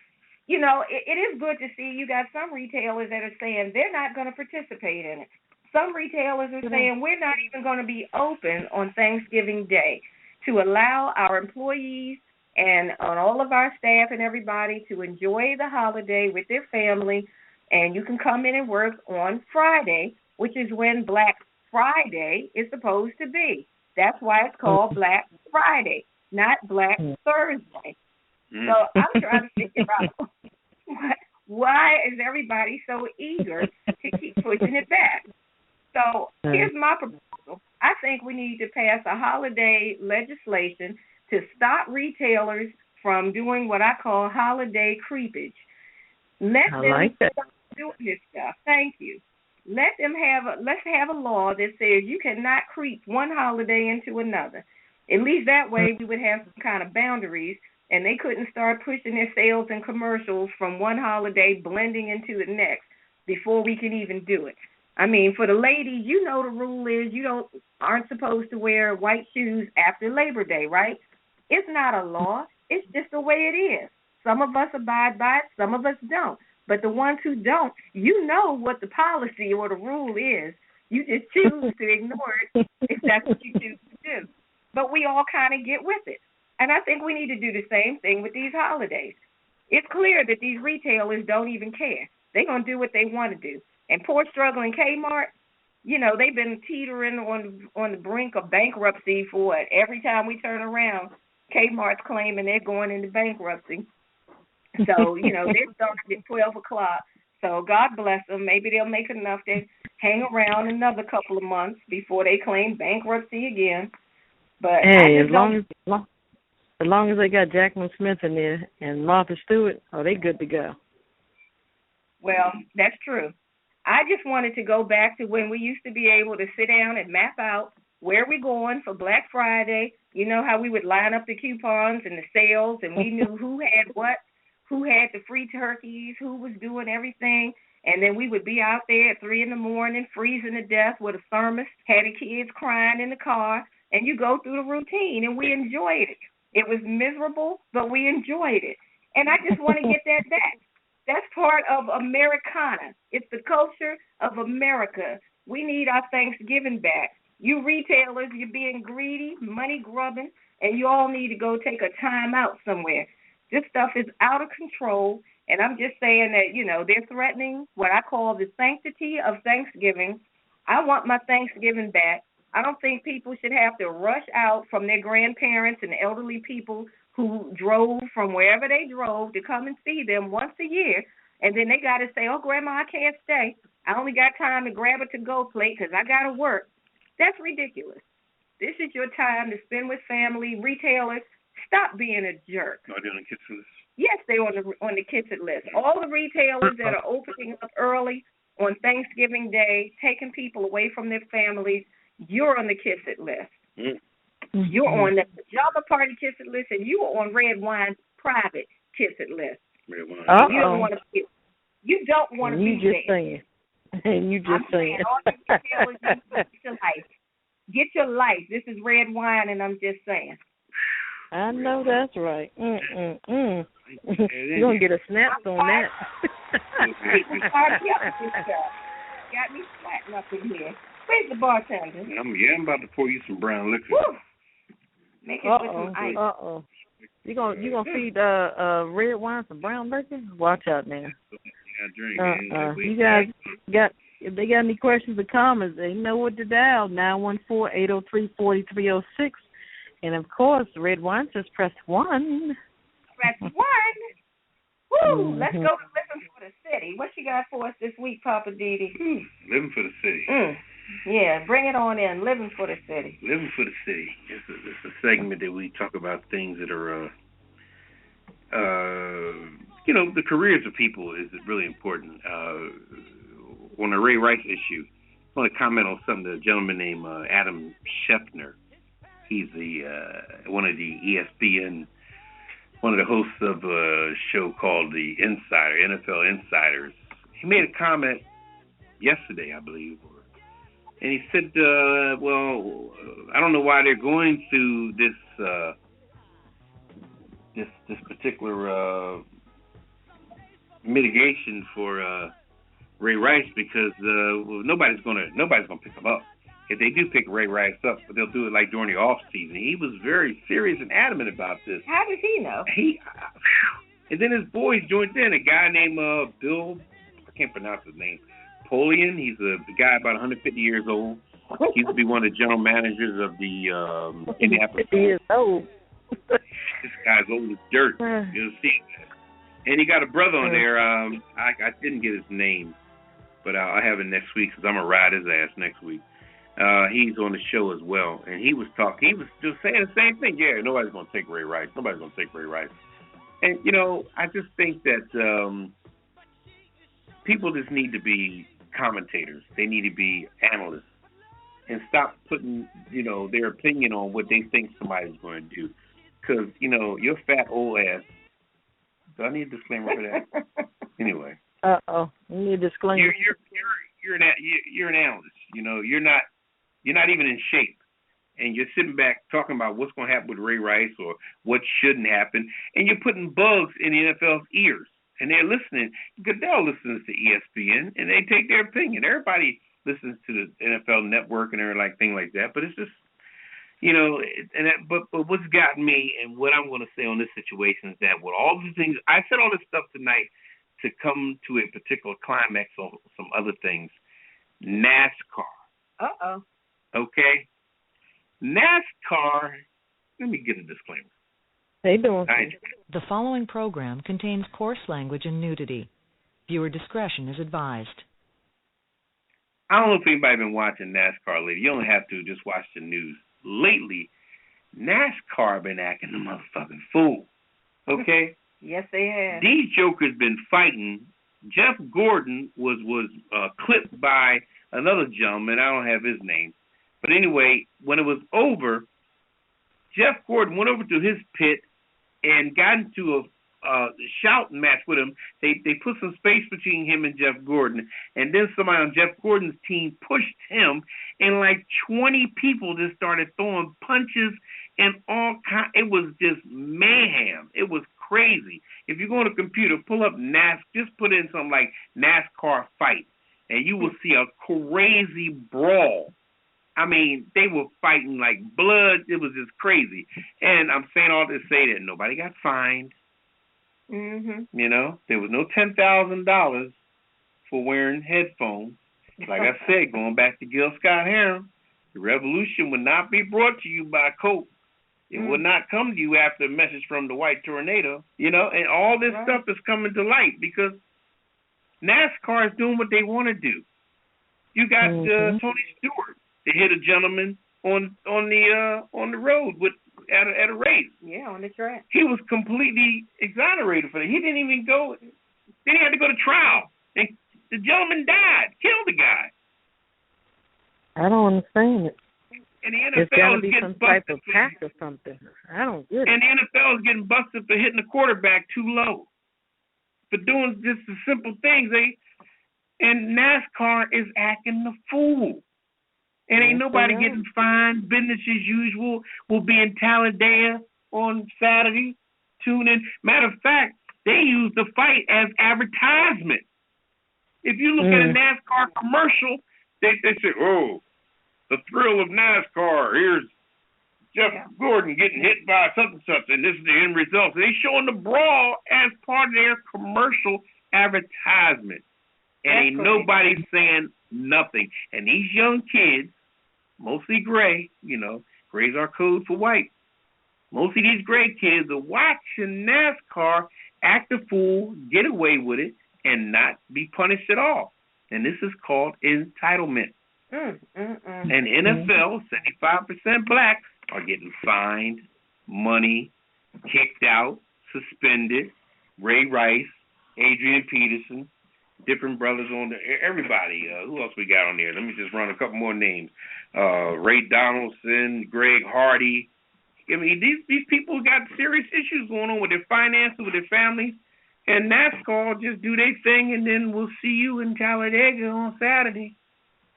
you know, it is good to see you got some retailers that are saying they're not going to participate in it. Some retailers are saying we're not even going to be open on Thanksgiving Day to allow our employees and on all of our staff and everybody to enjoy the holiday with their family. And you can come in and work on Friday, which is when Black Friday is supposed to be. That's why it's called Black Friday, not Black Thursday. So I'm trying to figure out why is everybody so eager to keep pushing it back. So here's my proposal. I think we need to pass a holiday legislation to stop retailers from doing what I call holiday creepage. Let them stop doing this stuff. Thank you. Let's have a law that says you cannot creep one holiday into another. At least that way we would have some kind of boundaries, and they couldn't start pushing their sales and commercials from one holiday blending into the next before we can even do it. I mean, for the ladies, you know the rule is you aren't supposed to wear white shoes after Labor Day, right? It's not a law. It's just the way it is. Some of us abide by it, some of us don't. But the ones who don't, you know what the policy or the rule is. You just choose to ignore it if that's what you choose to do. But we all kind of get with it. And I think we need to do the same thing with these holidays. It's clear that these retailers don't even care. They're going to do what they want to do. And poor struggling Kmart, you know, they've been teetering on the brink of bankruptcy for what? Every time we turn around, Kmart's claiming they're going into bankruptcy. So, you know, they're starting at 12 o'clock. So God bless them. Maybe they'll make enough to hang around another couple of months before they claim bankruptcy again. But
hey, as long as they got Jackman Smith in there and Martha Stewart, they good to go.
Well, that's true. I just wanted to go back to when we used to be able to sit down and map out where we're going for Black Friday. You know how we would line up the coupons and the sales, and we knew who had what, who had the free turkeys, who was doing everything. And then we would be out there at 3 a.m, freezing to death with a thermos, had the kids crying in the car, and you go through the routine, and we enjoyed it. It was miserable, but we enjoyed it. And I just want to get that back. That's part of Americana. It's the culture of America. We need our Thanksgiving back. You retailers, you're being greedy, money grubbing, and you all need to go take a time out somewhere. This stuff is out of control, and I'm just saying that, you know, they're threatening what I call the sanctity of Thanksgiving. I want my Thanksgiving back. I don't think people should have to rush out from their grandparents and elderly people who drove from wherever they drove to come and see them once a year, and then they got to say, oh, Grandma, I can't stay. I only got time to grab a to-go plate because I got to work. That's ridiculous. This is your time to spend with family. Retailers, stop being a jerk.
Are they on the Kiss It list?
Yes, they're on the Kiss It list. All the retailers that are opening up early on Thanksgiving Day, taking people away from their families, you're on the Kiss It list. You're on the Pajama Party Kiss It list, and you are on Redwine's private Kiss It list.
Uh-oh.
You don't want to be. You don't want to be
just
there.
saying. And you just saying.
All you can tell is you get your life. Get your life. This is Redwine, and I'm just saying.
I know that's right. You're going to get a snap on that.
Got me sweating up in here. Where's the bartender?
I'm about to pour you some brown liquor.
Woo. Make it with some ice.
You gonna feed Redwine some brown liquor? Watch out now. You guys if they got any questions or comments, they know what to dial. 914-803-4306. And of course, Redwine says press 1.
Press 1. Woo! Let's go to Living for the City. What you got for us this week, Poppa DD?
Living for the City.
Yeah, bring it on in. Living for the City.
Living for the City. It's a segment that we talk about things that are, the careers of people is really important. On the Ray Rice issue, I want to comment on something that a gentleman named Adam Schefter. He's one of the ESPN, one of the hosts of a show called The Insider, NFL Insiders. He made a comment yesterday, I believe, and he said, I don't know why they're going through this particular mitigation for Ray Rice because nobody's gonna pick him up. If they do pick Ray Rice up, they'll do it like during the off season. He was very serious and adamant about this.
How does he know?
And then his boys joined in. A guy named Bill, I can't pronounce his name, Polian. He's a guy about 150 years old. He used to be one of the general managers of the Indianapolis.
50 years old.
This guy's old as dirt. You'll see. And he got a brother on there. I didn't get his name, but I'll have it next week because I'm gonna ride his ass next week. He's on the show as well, and he was just saying the same thing. Yeah, nobody's gonna take Ray Rice. Nobody's gonna take Ray Rice. And I just think that people just need to be commentators. They need to be analysts and stop putting their opinion on what they think somebody's going to do. Because your fat old ass. Do I need a disclaimer for that? Anyway.
You need a disclaimer.
You're an analyst. You're not even in shape, and you're sitting back talking about what's going to happen with Ray Rice or what shouldn't happen, and you're putting bugs in the NFL's ears, and they're listening. Goodell listens to ESPN, and they take their opinion. Everybody listens to the NFL Network and everything like that, but it's just. But what's gotten me and what I'm going to say on this situation is that with all the things, I said all this stuff tonight to come to a particular climax on some other things. NASCAR. Okay? NASCAR, let me get a disclaimer.
They doing.
The following program contains coarse language and nudity. Viewer discretion is advised.
I don't know if anybody's been watching NASCAR lately. You only have to just watch the news. Lately, NASCAR been acting the motherfucking fool. Okay?
Yes, they have.
These jokers been fighting. Jeff Gordon was clipped by another gentleman. I don't have his name. But anyway, when it was over, Jeff Gordon went over to his pit and got into a shouting match with him. They put some space between him and Jeff Gordon, and then somebody on Jeff Gordon's team pushed him, and like 20 people just started throwing punches and all kind. It was just mayhem. It was crazy. If you go on a computer, pull up just put in something like NASCAR fight, and you will see a crazy brawl. I mean, they were fighting like blood. It was just crazy. And I'm saying all this to say that nobody got fined. There was no $10,000 for wearing headphones. Like I said, going back to Gil Scott-Heron, the revolution would not be brought to you by Coke. It would not come to you after a message from the White Tornado. And all this stuff is coming to light because NASCAR is doing what they want to do. You got Tony Stewart. They hit a gentleman on the road at a race.
Yeah, on the track.
He was completely exonerated for that. He didn't even go. Then he had to go to trial, and the gentleman died, killed the guy.
I don't understand it.
And the NFL
There's got to
is
be
getting
some type
busted
of tax or something. I don't get it.
And the NFL is getting busted for hitting the quarterback too low. for doing just the simple things. And NASCAR is acting the fool. And ain't nobody getting fined. Business as usual. We'll be in Talladega on Saturday. Tune in. Matter of fact, they use the fight as advertisement. If you look at a NASCAR commercial, they say, oh, the thrill of NASCAR. Here's Jeff Gordon getting hit by such and such, and this is the end result. So they showing the brawl as part of their commercial advertisement. And ain't nobody saying nothing. And these young kids, mostly gray, gray's our code for white. Most of these gray kids are watching NASCAR act a fool, get away with it, and not be punished at all. And this is called entitlement. And NFL, 75% blacks are getting fined, money, kicked out, suspended. Ray Rice, Adrian Peterson, different brothers on there. Everybody. Who else we got on there? Let me just run a couple more names. Ray Donaldson, Greg Hardy. I mean, these people got serious issues going on with their finances, with their families. And NASCAR just do their thing, and then we'll see you in Talladega on Saturday.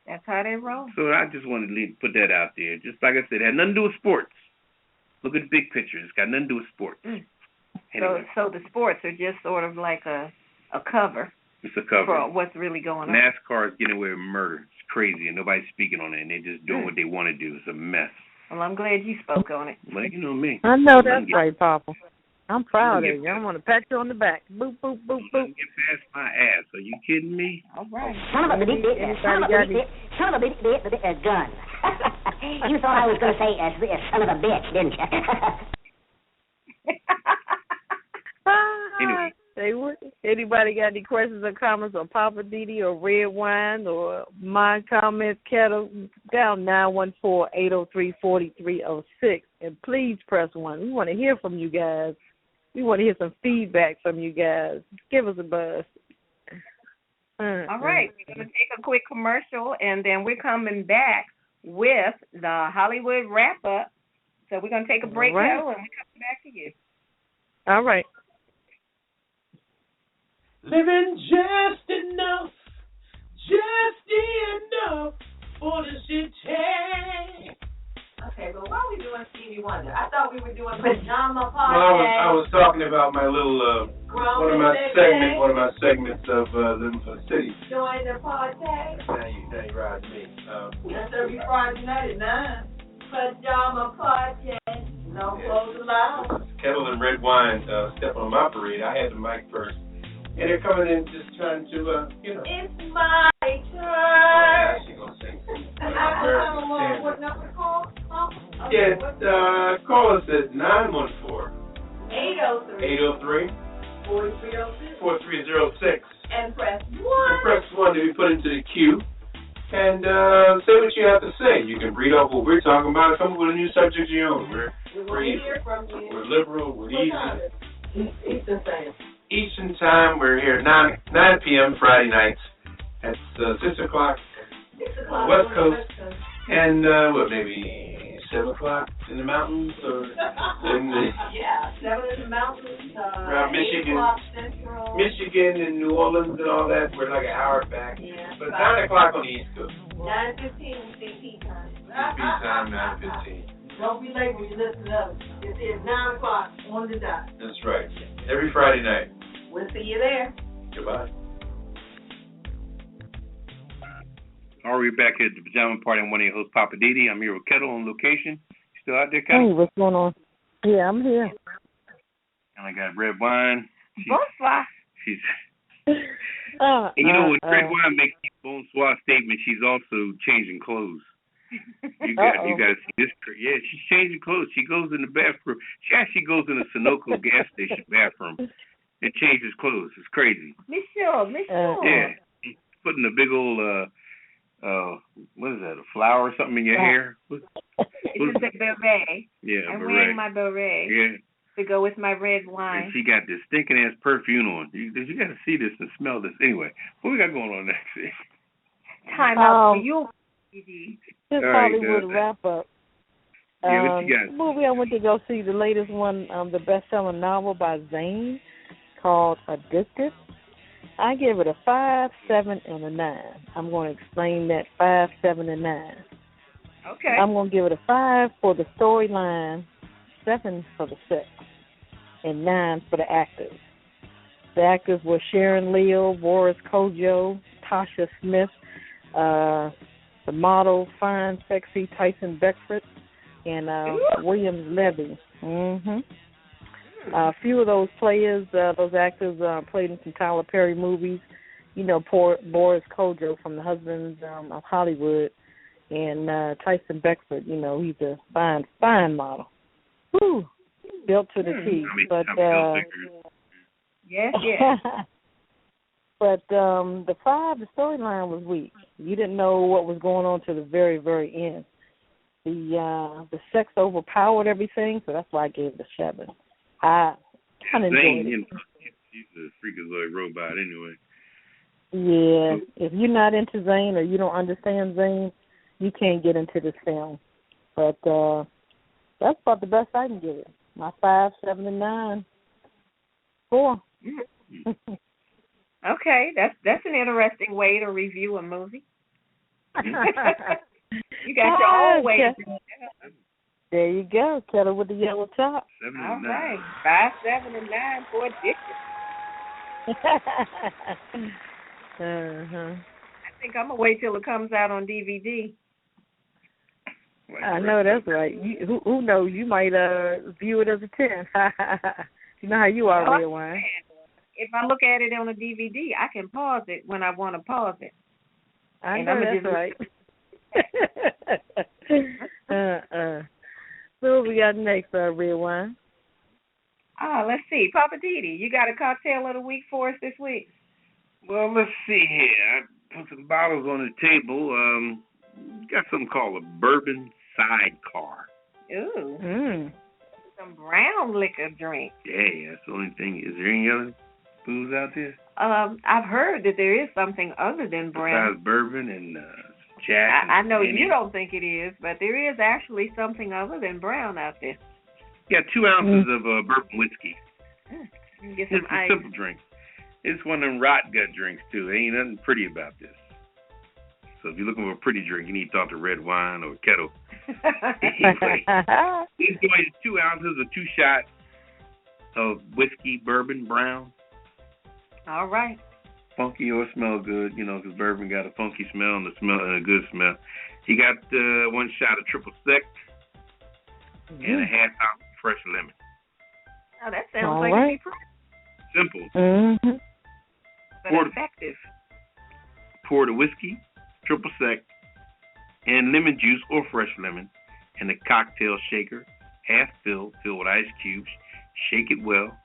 That's how they roll.
So I just wanted to put that out there. Just like I said, it had nothing to do with sports. Look at the big picture. It's got nothing to do with sports. Anyway.
So the sports are just sort of like a cover.
It's a cover
for what's really going on.
NASCAR is getting away with murder. It's crazy, and nobody's speaking on it, and they're just doing what they want to do. It's a mess.
Well, I'm glad you spoke on it.
Well, you know me.
I know that's right, Papa. I'm proud of you. I want to pat you on the back. Boop, boop, boop, boop.
Get past my ass. Are you kidding me?
All right.
Son of a bitch, gun. You thought I was going to say son of a bitch, didn't you?
Anyway.
Anybody got any questions or comments on Poppa DD or Redwine or my comments, Ketel? Down 914-803-4306. And please press 1. We want to hear from you guys. We want to hear some feedback from you guys. Give us a buzz.
All right. We're going to take a quick commercial, and then we're coming back with the Hollywood wrap-up. So we're going to take a break now, and we're coming back to you.
All right.
Living just enough for the city.
Okay, but why are we doing Stevie Wonder? I thought we were doing Pajama Party.
Well, I was talking about my little one of my segments of Living for the City.
Join the party.
Now you ride me.
That's every Friday night at 9. Pajama Party. No clothes allowed.
Ketel and Redwine step on my parade. I had the mic first. And they're coming in just trying to,
It's my turn.
She's going to sing.
What number to call?
Call us at 914-803-4306.
And press 1.
And press 1 to be put into the queue. And say what you have to say. You can read off what we're talking about. Come up with a new subject of your own. We're
hear from you.
We're liberal. We're easy.
Eastern time.
Eastern time. We're here 9 p.m. Friday nights. That's 6 o'clock.
6 o'clock
West Coast. And maybe 7 o'clock in the mountains or in the
7 in the mountains.
Around Michigan.
8 o'clock Central.
Michigan and New Orleans and all that. We're like an hour back.
Yeah.
But 9 o'clock on the East Coast.
9:15 we say tea time.
Tea time 9:15.
Don't be late when you listen to us. It is 9 o'clock on the dot.
That's right. Every Friday night.
We'll see you there.
Goodbye.
All right, we're back here at the Pajama Party. I'm one of your hosts, Poppa DD. I'm here with Ketel on location. You still out there, Ketel?
Hey, what's going on? Yeah, I'm here.
And I got Redwine.
Bonsoir.
She's and you know, when Redwine makes the bonsoir statement, she's also changing clothes. You got to see this. Yeah, she's changing clothes. She goes in the bathroom. She actually goes in the Sunoco gas station bathroom and changes clothes. It's crazy.
Monsieur.
Yeah, she's putting a big old what is that? A flower or something in your hair?
It's just a beret.
Yeah,
I'm
beret.
wearing my beret.
Yeah.
To go with my red wine.
And she got this stinking ass perfume on. You got to see this and smell this. Anyway, what we got going on next?
Time out for you.
This Hollywood wrap up.
Yeah, what you got?
Movie I went to go see, the latest one, the best-selling novel by Zane. called Addicted. I give it a 5, 7, and a 9. I'm going to explain that 5, 7, and 9.
Okay.
I'm going to give it a 5 for the storyline, 7 for the sex, and 9 for the actors. The actors were Sharon Leal, Boris Kojo, Tasha Smith, the model, fine, sexy Tyson Beckford, and Williams Levy. A few of those players, those actors, played in some Tyler Perry movies. You know, Boris Kojo from The Husbands of Hollywood, and Tyson Beckford. You know, he's a fine model. Woo, built to the T. But
yes.
But the storyline was weak. You didn't know what was going on to the very, very end. The sex overpowered everything, so that's why I gave it a 7. I kind of enjoyed it.
He's a freakazoid robot anyway.
Yeah, if you're not into Zane or you don't understand Zane, you can't get into this film. But that's about the best I can give it. My 5, 7, and 9. 4.
Okay, that's an interesting way to review a movie. You got your own way to do it.
There you go, Ketel with the yellow top.
7 and
All
9.
right, 5, 7, and 9 for Addicted. I think I'm gonna wait till it comes out on DVD.
I know that's right. Who knows? You might view it as a 10. You know how you are, Redwine.
If I look at it on a DVD, I can pause it when I want to pause it.
I know that's right. So what we got next, Redwine?
Let's see. Poppa DD, you got a cocktail of the week for us this week?
Well, let's see here. I put some bottles on the table. Got something called a bourbon sidecar.
Ooh. Some brown liquor drink.
Yeah, that's the only thing. Is there any other booze out there?
I've heard that there is something other than brown.
Besides bourbon and Jack.
I know you don't think it is, but there is actually something other than brown out there.
Yeah, 2 ounces of bourbon whiskey.
Get some
it's
ice.
A simple drink. It's one of them rot gut drinks, too. There ain't nothing pretty about this. So if you're looking for a pretty drink, you need to talk to Redwine or Ketel. Anyway, he's doing 2 ounces or 2 shots of whiskey, bourbon, brown.
All right.
Funky or smell good, you know, because bourbon got a funky smell and a good smell. He got 1 shot of triple sec and a half ounce of fresh lemon.
Oh, that sounds like it'd be pretty
simple.
But effective.
Pour the whiskey, triple sec, and lemon juice or fresh lemon in a cocktail shaker, half filled with ice cubes. Shake it well.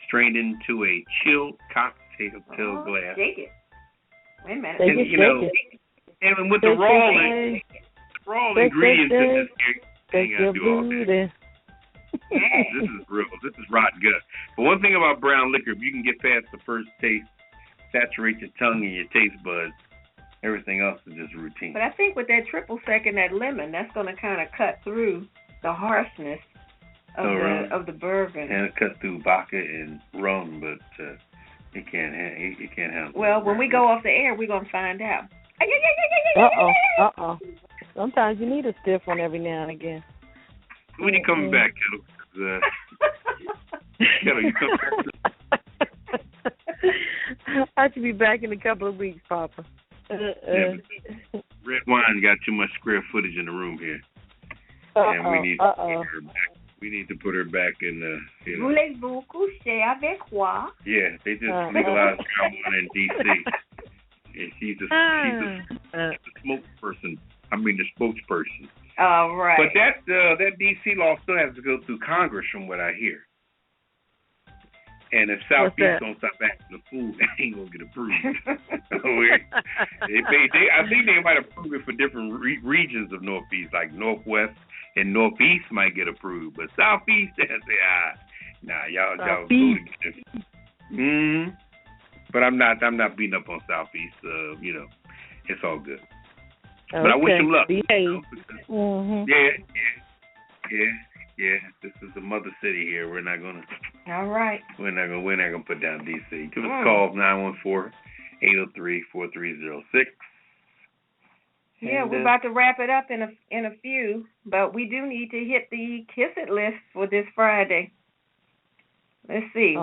Strain into a chilled cocktail glass.
Shake it. Wait a minute.
And, you know, and with the raw ingredients in this thing, I do all that. This is real. This is rotten gut. But one thing about brown liquor, if you can get past the first taste, saturate your tongue and your taste buds, everything else is just routine.
But I think with that triple sec and that lemon, that's going to kind of cut through the harshness of the bourbon.
And it cuts through vodka and rum, but it can't handle.
Well, when we go off the air, we're going to find out.
Sometimes you need a stiff one every now and again.
When you coming back, Ketel? Ketel, you come back?
I should be back in a couple of weeks, Papa.
Redwine got too much square footage in the room here. And we need to put her back. We need to put her back in the.
Voulez-vous coucher avec moi?
Yeah, they just legalized marijuana in D.C. And she's a spokesperson. The spokesperson.
All right.
But that D.C. law still has to go through Congress, from what I hear. And if Southeast don't stop acting the fool, they ain't gonna get approved. I think they might approve it for different regions of Northeast, like Northwest and Northeast might get approved, but Southeast they say, y'all go together. But I'm not beating up on Southeast. You know, it's all good. Okay. But I wish him luck. Yeah. This is a mother city here. We're not gonna
All right.
We're not gonna put down DC. Give us a call 914-803-4306.
Yeah, we're about to wrap it up in a few, but we do need to hit the Kiss It list for this Friday. Let's see.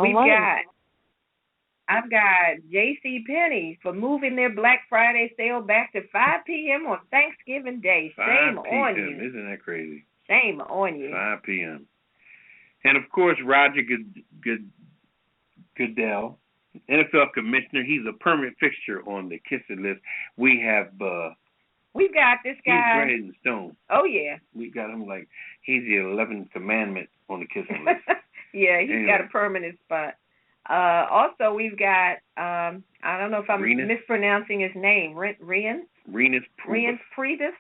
I've got J.C. Penney for moving their Black Friday sale back to 5 p.m. on Thanksgiving Day. Shame on you.
Isn't that crazy?
Shame on you.
5 p.m. And, of course, Roger Goodell, NFL commissioner. He's a permanent fixture on the Kiss It list. We've
got this guy.
He's great in stone.
Oh, yeah.
We got him like he's the 11th commandment on the Kiss It list.
Yeah, he's got a permanent spot. Also, we've got, I don't know if I'm mispronouncing his name, Reince Priebus.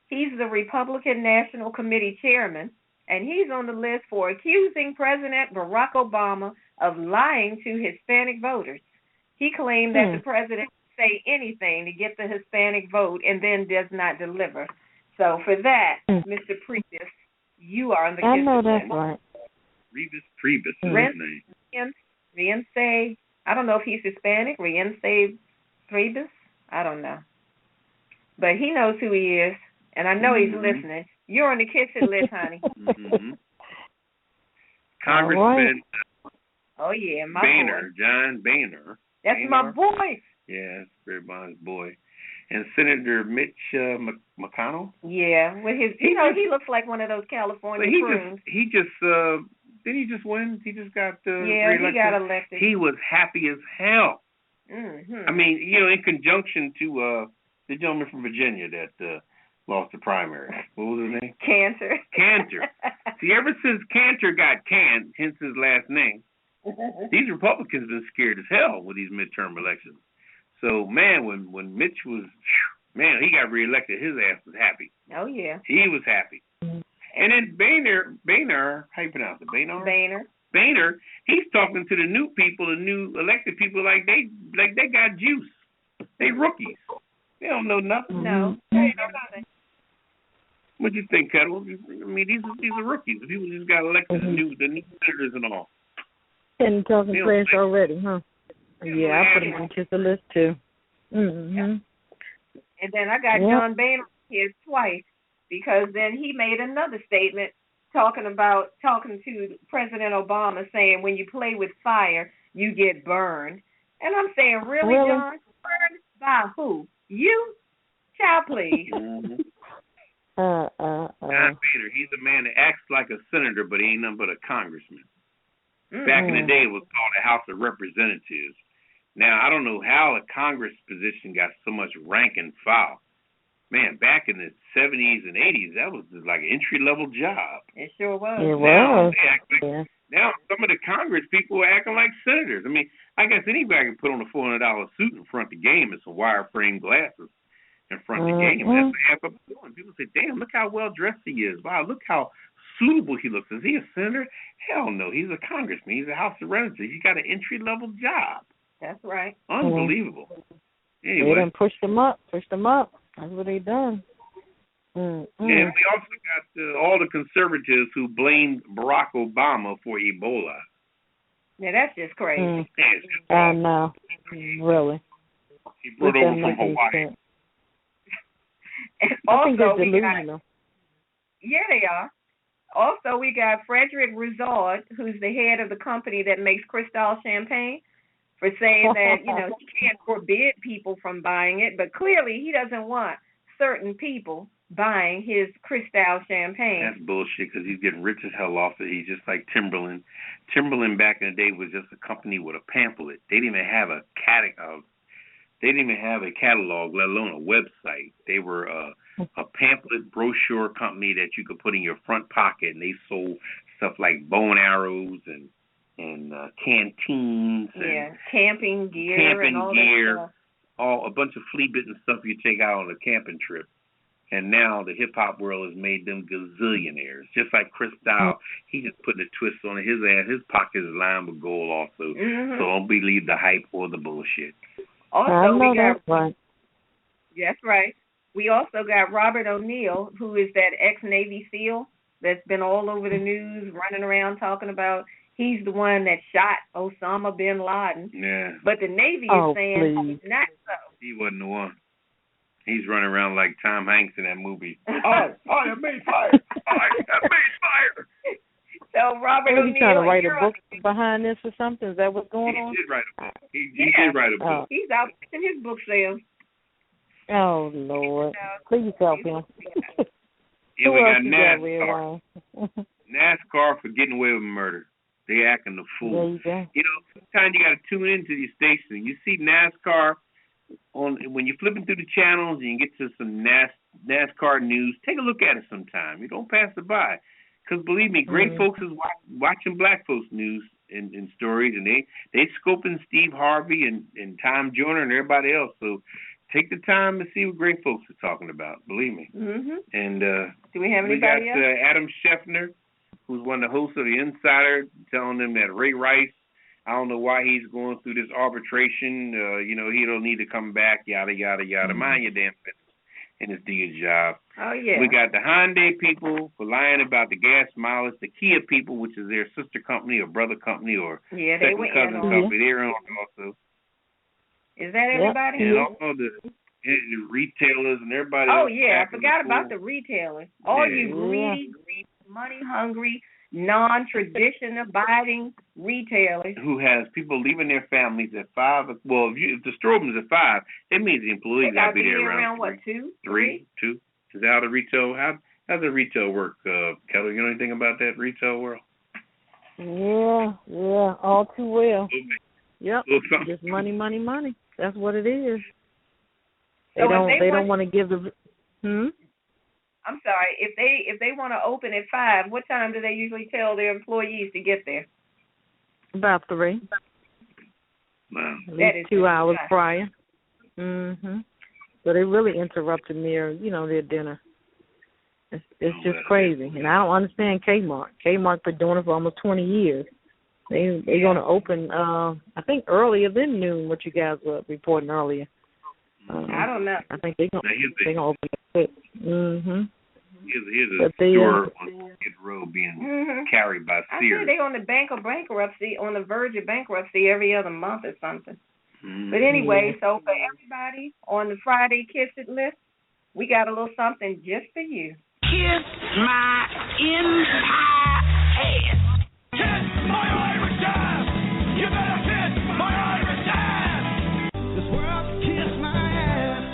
He's the Republican National Committee chairman, and he's on the list for accusing President Barack Obama of lying to Hispanic voters. He claimed that the president say anything to get the Hispanic vote and then does not deliver. So for that, Mr. Priebus, you are on the
I know
list.
That's right.
Priebus is his name.
Reince, I don't know if he's Hispanic. Reince Priebus, I don't know. But he knows who he is, and I know he's listening. You're on the Kiss It list, honey.
Congressman
Oh, yeah, my
Boehner,
boy.
John Boehner.
That's my boy.
Yeah, Spirit Bond's boy. And Senator Mitch McConnell.
Yeah, with his, he looks like one of those California prunes.
He just did he just win? He just got
reelected? He got elected.
He was happy as hell.
Mm-hmm.
I mean, in conjunction to the gentleman from Virginia that lost the primary. What was his name?
Cantor.
See, ever since Cantor got canned, hence his last name, these Republicans been scared as hell with these midterm elections. So, man, when Mitch was, he got reelected, his ass was happy.
Oh, yeah.
He was happy. And then Boehner, how you pronounce it? Boehner, he's talking to the new people, the new elected people, like they got juice. They rookies. They don't know nothing.
No, they don't know nothing.
What do you think, Ketel? I mean, these are rookies. The people just got elected, the new senators and all.
And talking trash already, huh? Yeah, I put him on Kiss the list too. Mm-hmm.
And then I got John Boehner here twice, because then he made another statement talking to President Obama, saying when you play with fire, you get burned. And I'm saying, really? John? Burned by who? You? Child, please.
John Boehner, he's a man that acts like a senator, but he ain't nothing but a congressman. Back in the day, it was called the House of Representatives. Now, I don't know how a Congress position got so much rank and file. Man, back in the 70s and 80s, that was just like an entry-level job.
It sure was.
Now, some of the Congress people are acting like senators. I mean, I guess anybody can put on a $400 suit in front of the game and some wireframe glasses in front of the game. That's what half of them doing. People say, damn, look how well-dressed he is. Wow, look how suitable he looks. Is he a senator? Hell no, he's a congressman. He's a House of Representatives. He's got an entry-level job.
That's right.
Unbelievable. Anyway.
They done pushed them up. That's what they done.
And we also got all the conservatives who blamed Barack Obama for Ebola.
Yeah, that's just crazy.
I know. Really.
He brought over from Hawaii.
And
I think
also,
they're delusional.
They are. Also, we got Frederick Rizard, who's the head of the company that makes Cristal champagne, for saying that, he can't forbid people from buying it, but clearly he doesn't want certain people buying his Cristal champagne.
That's bullshit, because he's getting rich as hell off it. He's just like Timberland. Timberland back in the day was just a company with a pamphlet. They didn't even have a catalog, let alone a website. They were a pamphlet brochure company that you could put in your front pocket, and they sold stuff like bow and arrows and canteens and
camping gear, that stuff.
A bunch of flea bitten stuff you take out on a camping trip. And now the hip hop world has made them gazillionaires. Just like Cristal, he just putting a twist on it. His pocket is lined with gold also. So don't believe the hype or the bullshit.
Also,
right.
That's right. We also got Robert O'Neill, who is that ex-Navy SEAL that's been all over the news, running around talking about he's the one that shot Osama bin Laden.
Yeah.
But the Navy is saying he's not so.
He wasn't the one. He's running around like Tom Hanks in that movie. I am made fire. I am made fire.
So Robert
O'Neill,
O'Neill,
trying to write a book behind this or something? Is that what's going on?
He did write a book. He did write a book.
He's out in his book sales.
Oh Lord, please help him.
Yeah, we got NASCAR. NASCAR for getting away with murder. They acting the fool. You know, sometimes you got to tune into these stations. You see NASCAR when you're flipping through the channels and you get to some NASCAR news. Take a look at it sometime. You don't pass it by. Because believe me, great folks is watching black folks news and stories, and they scoping Steve Harvey and Tom Joyner and everybody else. So take the time to see what great folks are talking about. Believe me.
Mm-hmm.
And
do we have anybody else?
We got Adam Scheffner, who's one of the hosts of The Insider, telling them that Ray Rice, I don't know why he's going through this arbitration. You know, he don't need to come back. Yada yada yada. Mind your damn business. And just do your job.
Oh, yeah.
We got the Hyundai people for lying about the gas mileage. The Kia people, which is their sister company or brother company or second cousin company, they're on also.
Is that everybody?
And also the retailers and everybody else.
Oh, yeah. I forgot about the retailers. All you greedy, money-hungry, non-tradition abiding retailers.
Who has people leaving their families at 5. Well, if the store opens at 5, that means the employees got to be there around
what, 2?
3? 2? Is that how the retail? How's the retail work, Ketel? You know anything about that retail world?
Yeah, all too well. Yep, just money. That's what it is. They don't want to give the.
I'm sorry. If they want to open at 5, what time do they usually tell their employees to get there?
About 3.
Wow.
At least 2 hours prior. So they really interrupted their dinner. It's just crazy, and I don't understand Kmart. Kmart been doing it for almost 20 years. They're going to open, I think earlier than noon. What you guys were reporting earlier.
I don't know.
I think they're going to open it.
Here's a store on Skid Row being carried by Sears.
I think they're on the verge of bankruptcy every other month or something. But anyway, so for everybody on the Friday Kiss It list, we got a little something just for you.
Kiss my entire ass. Kiss my Irish ass. You better kiss my Irish ass. This world, kiss my ass.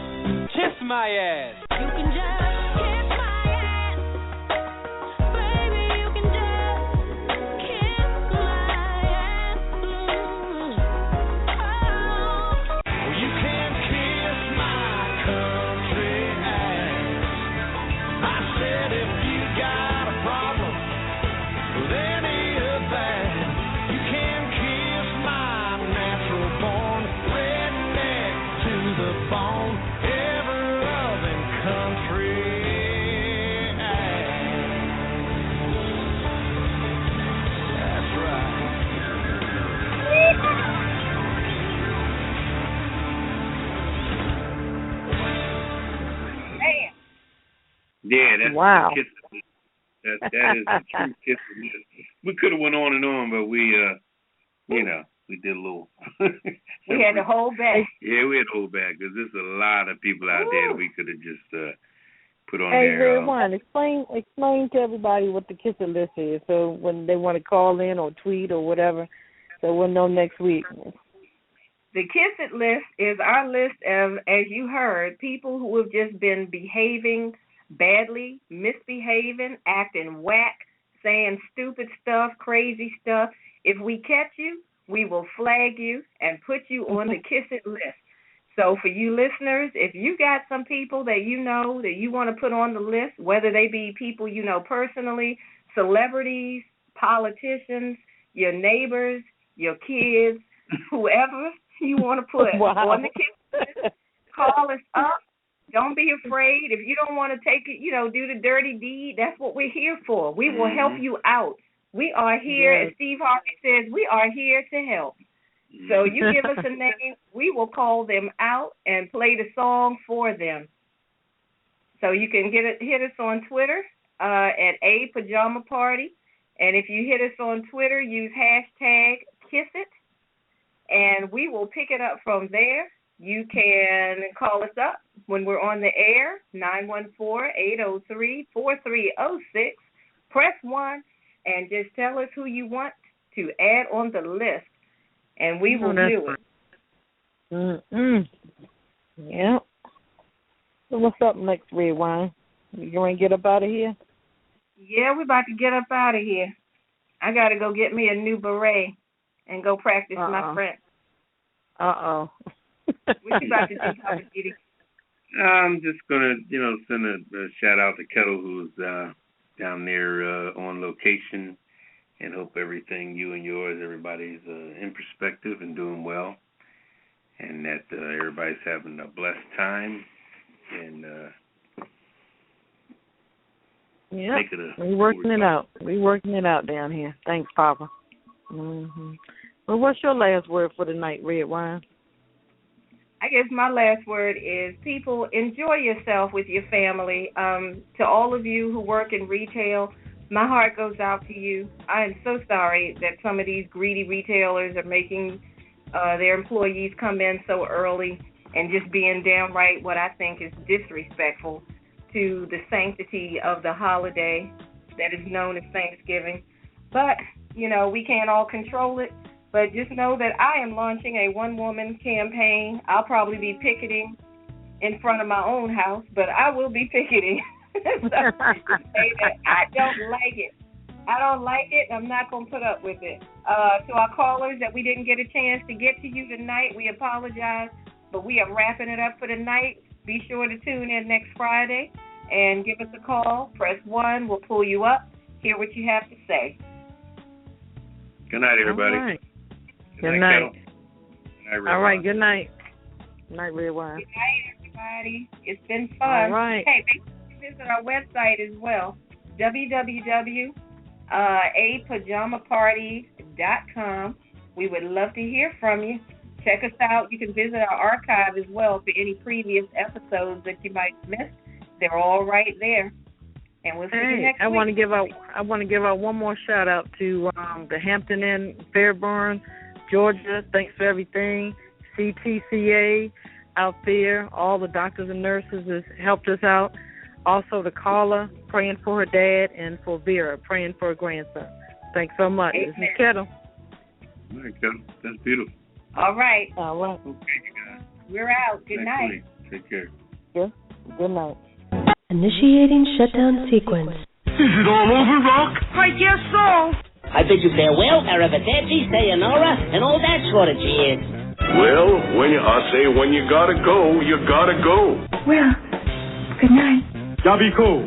Kiss my ass. You can just kiss my ass. Baby, you can just kiss my ass. Oh. You can kiss my country ass. I said if you got a problem with any of that, you can kiss my natural born redneck to the bone, ever loving country ass. That's right.
Man.
Yeah, that's
wow.
The kiss. That is the true kiss. We could have went on and on, but we did a little.
We had to hold back.
Yeah, we had to hold back because there's a lot of people out there that we could have just put on
there.
there.
Redwine, explain to everybody what the Kiss It list is, so when they want to call in or tweet or whatever, so we'll know next week.
The Kiss It list is our list of, as you heard, people who have just been behaving badly, misbehaving, acting whack, saying stupid stuff, crazy stuff. If we catch you, we will flag you and put you on the Kiss It list. So for you listeners, if you got some people that you know that you want to put on the list, whether they be people you know personally, celebrities, politicians, your neighbors, your kids, whoever you want to put on the Kiss It list, call us up. Don't be afraid. If you don't want to take it, do the dirty deed, that's what we're here for. We will help you out. We are here, as Steve Harvey says, we are here to help. So you give us a name, we will call them out and play the song for them. So you can hit us on Twitter at Pajama Party, And if you hit us on Twitter, use hashtag #KissIt, and we will pick it up from there. You can call us up when we're on the air, 914-803-4306. Press 1 and just tell us who you want to add on the list, and we will do it.
Yeah. So what's up next, Redwine? You going to get up out of here?
Yeah, we're about to get up out of here. I got to go get me a new beret and go practice my French.
Uh-oh.
What you about to do, Poppa DD?
I'm just going to, send a shout-out to Ketel, who's down there on location, and hope everything, you and yours, everybody's in perspective and doing well, and that everybody's having a blessed time. And
we're working it out. We're working it out down here. Thanks, Papa. Mm-hmm. Well, what's your last word for the night, Redwine?
I guess my last word is, people, enjoy yourself with your family. To all of you who work in retail, my heart goes out to you. I am so sorry that some of these greedy retailers are making their employees come in so early and just being downright what I think is disrespectful to the sanctity of the holiday that is known as Thanksgiving. But, we can't all control it. But just know that I am launching a one-woman campaign. I'll probably be picketing in front of my own house, but I will be picketing. So say that I don't like it. I don't like it, and I'm not going to put up with it. To our callers that we didn't get a chance to get to you tonight, we apologize, but we are wrapping it up for the night. Be sure to tune in next Friday and give us a call. Press 1. We'll pull you up, hear what you have to say.
Good night, everybody.
All right. Good night.
All
right, good night. Good night, Redwine.
Good night, everybody. It's been fun.
All right.
Hey, make sure you visit our website as well, www.apajamaparty.com. We would love to hear from you. Check us out. You can visit our archive as well for any previous episodes that you might have missed. They're all right there. And we'll see you next week.
I want to give out one more shout out to the Hampton Inn Fairburn, Georgia. Thanks for everything. CTCA out there, all the doctors and nurses has helped us out. Also the caller praying for her dad, and for Vera praying for her grandson. Thanks so much.
Amen.
This is Ketel.
All right, Ketel. That's beautiful.
All right.
All right.
Okay, you guys.
We're out. Good night.
Take care.
Yeah. Good night.
Initiating shutdown sequence.
Is it all over, Rock?
I guess so.
I bid you farewell, arrivederci, sayonara, and all that sort of cheers.
Well, when you gotta go, you gotta go.
Well, good night.
Yabiko.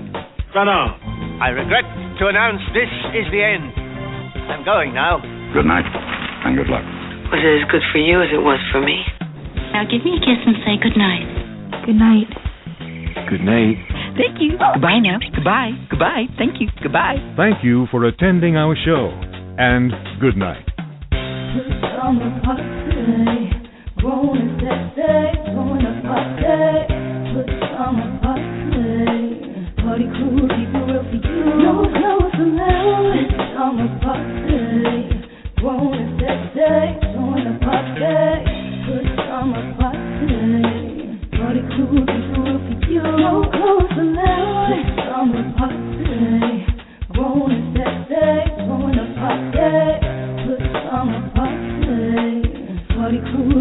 Sana.
I regret to announce this is the end. I'm going now.
Good night, and good luck.
Was it as good for you as it was for me?
Now give me a kiss and say good night.
Good night.
Good night.
Thank you. Goodbye now. Goodbye. Goodbye. Thank you. Goodbye.
Thank you for attending our show, and good night.
Pajama Party, growing sexy, throwing a party. Pajama Party Crew, keep it real for you. No clothes allowed. Pajama Party, growing sexy, throwing a party. Pajama Party Crew, keep it real for you. No clothes allowed. Pajama Party, growing sexy, throwing a party. Pajama Party Crew.